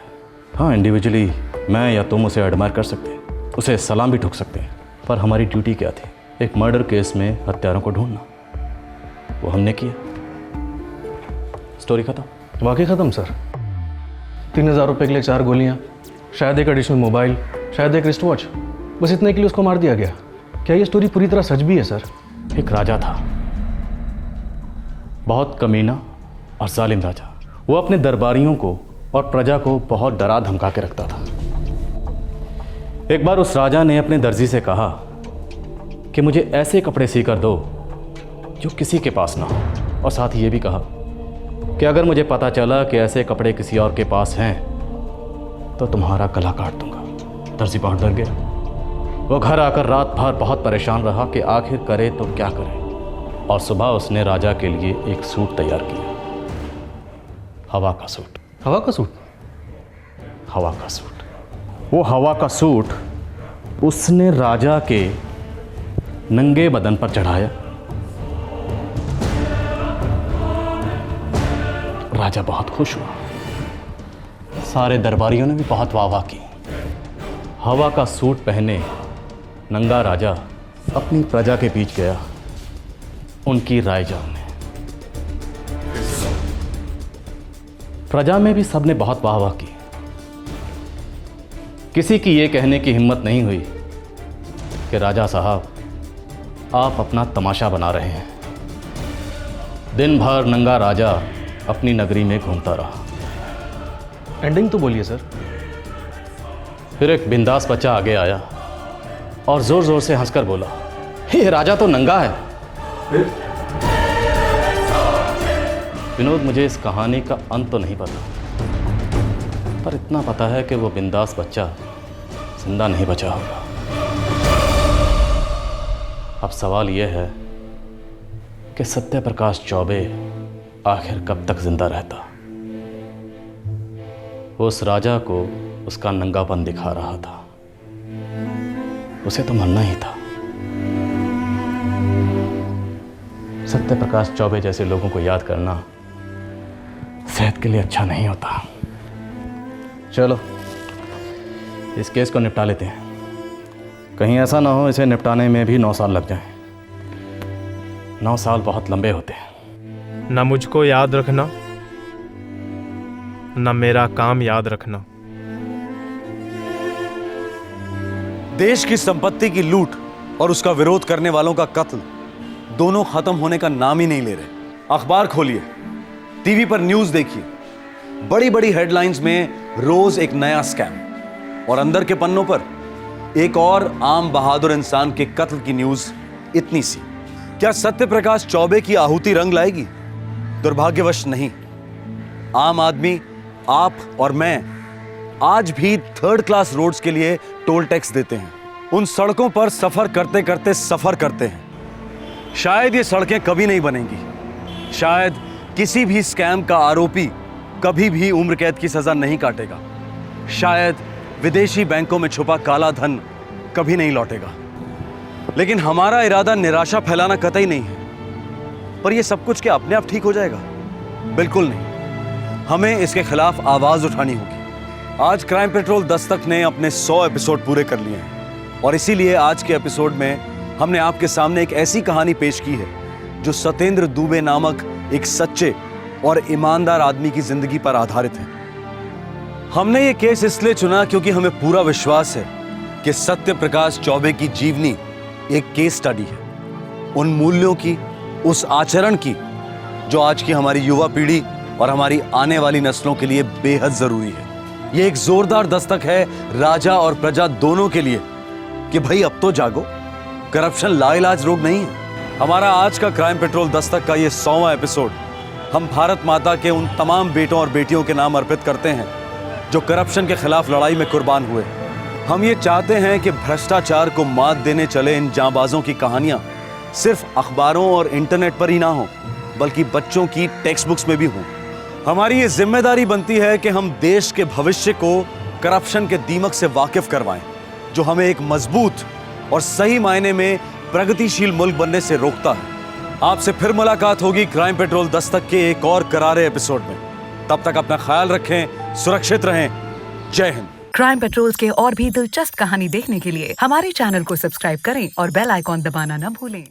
हाँ, इंडिविजुअली मैं या तुम उसे एडमायर कर सकते हैं, उसे सलाम भी ठोक सकते हैं, पर हमारी ड्यूटी क्या थी? एक मर्डर केस में हत्यारों को ढूंढना। वो हमने किया। स्टोरी खत्म।
वाकई ख़त्म सर। 3000 रुपये के लिए 4 गोलियाँ, शायद एक एडिशनल मोबाइल, शायद एक रिस्ट वॉच, बस इतने के लिए उसको मार दिया गया। क्या ये स्टोरी पूरी तरह सच भी है सर?
एक राजा था, बहुत कमीना और जालिम राजा। वो अपने दरबारियों को और प्रजा को बहुत डरा धमका के रखता था। एक बार उस राजा ने अपने दर्जी से कहा कि मुझे ऐसे कपड़े सीकर दो जो किसी के पास ना हो, और साथ ही ये भी कहा कि अगर मुझे पता चला कि ऐसे कपड़े किसी और के पास हैं तो तुम्हारा गला काट दूंगा। दर्जी बहुत डर गया। वो घर आकर रात भर बहुत परेशान रहा कि आखिर करे तो क्या करे, और सुबह उसने राजा के लिए एक सूट तैयार किया। हवा का सूट।
हवा का सूट?
हवा का सूट। वो हवा का सूट उसने राजा के नंगे बदन पर चढ़ाया। राजा बहुत खुश हुआ। सारे दरबारियों ने भी बहुत वाह-वाह की। हवा का सूट पहने नंगा राजा अपनी प्रजा के बीच गया, उनकी राय जानने। प्रजा में भी सबने बहुत वाह-वाह की। किसी की ये कहने की हिम्मत नहीं हुई कि राजा साहब, आप अपना तमाशा बना रहे हैं। दिन भर नंगा राजा अपनी नगरी में घूमता रहा।
एंडिंग तो बोलिए सर।
फिर एक बिंदास बच्चा आगे आया और जोर जोर से हंसकर बोला, ये राजा तो नंगा है। विनोद, मुझे इस कहानी का अंत तो नहीं पता, पर इतना पता है कि वो बिंदास बच्चा जिंदा नहीं बचा होगा। अब सवाल यह है कि सत्यप्रकाश चौबे आखिर कब तक जिंदा रहता। उस राजा को उसका नंगापन दिखा रहा था, उसे तो मरना ही था। सत्यप्रकाश चौबे जैसे लोगों को याद करना सेहत के लिए अच्छा नहीं होता। चलो इस केस को निपटा लेते हैं। कहीं ऐसा ना हो इसे निपटाने में भी 9 साल लग जाएं। 9 साल बहुत लंबे होते हैं।
ना मुझको याद रखना, ना मेरा काम याद रखना।
देश की संपत्ति की लूट और उसका विरोध करने वालों का कत्ल दोनों खत्म होने का नाम ही नहीं ले रहे। अखबार खोलिए, टीवी पर न्यूज़ देखिए, बड़ी बड़ी हेडलाइंस में रोज एक नया स्कैम और अंदर के पन्नों पर एक और आम बहादुर इंसान के कत्ल की न्यूज़ इतनी सी। क्या सत्य प्रकाश चौबे की आहुति रंग लाएगी? दुर्भाग्यवश नहीं। आम आदमी, आप और मैं आज भी 3rd क्लास रोड्स के लिए टोल टैक्स देते हैं। उन सड़कों पर सफर करते करते सफर करते हैं। शायद ये सड़कें कभी नहीं बनेंगी। शायद किसी भी स्कैम का आरोपी कभी भी उम्र कैद की सजा नहीं काटेगा। शायद विदेशी बैंकों में छुपा काला धन कभी नहीं लौटेगा। लेकिन हमारा इरादा निराशा फैलाना कतई नहीं है। पर यह सब कुछ क्या अपने आप ठीक हो जाएगा? बिल्कुल नहीं। हमें इसके खिलाफ आवाज उठानी होगी। आज क्राइम पेट्रोल दस्तक ने अपने 100 एपिसोड पूरे कर लिए हैं और इसीलिए आज के एपिसोड में हमने आपके सामने एक ऐसी कहानी पेश की है जो सत्येंद्र दुबे नामक एक सच्चे और ईमानदार आदमी की जिंदगी पर आधारित है। हमने ये केस इसलिए चुना क्योंकि हमें पूरा विश्वास है कि सत्य प्रकाश चौबे की जीवनी एक केस स्टडी है, उन मूल्यों की, उस आचरण की जो आज की हमारी युवा पीढ़ी और हमारी आने वाली नस्लों के लिए बेहद जरूरी है। ये एक जोरदार दस्तक है राजा और प्रजा दोनों के लिए कि भाई अब तो जागो, करप्शन लाइलाज रोग नहीं है। हमारा आज का क्राइम पेट्रोल दस्तक का ये 100वां एपिसोड हम भारत माता के उन तमाम बेटों और बेटियों के नाम अर्पित करते हैं जो करप्शन के खिलाफ लड़ाई में कुर्बान हुए। हम ये चाहते हैं कि भ्रष्टाचार को मात देने चले इन जांबाजों की कहानियां सिर्फ अखबारों और इंटरनेट पर ही ना हो, बल्कि बच्चों की टेक्स्ट बुक्स में भी हो। हमारी ये जिम्मेदारी बनती है कि हम देश के भविष्य को करप्शन के दीमक से वाकिफ करवाएं, जो हमें एक मजबूत और सही मायने में प्रगतिशील मुल्क बनने से रोकता है। आपसे फिर मुलाकात होगी क्राइम पेट्रोल दस्तक के एक और करारे एपिसोड में। तब तक अपना ख्याल रखें, सुरक्षित रहें। जय हिंद।
क्राइम पेट्रोल के और भी दिलचस्प कहानी देखने के लिए हमारे चैनल को सब्सक्राइब करें और बेल आइकॉन दबाना न भूलें।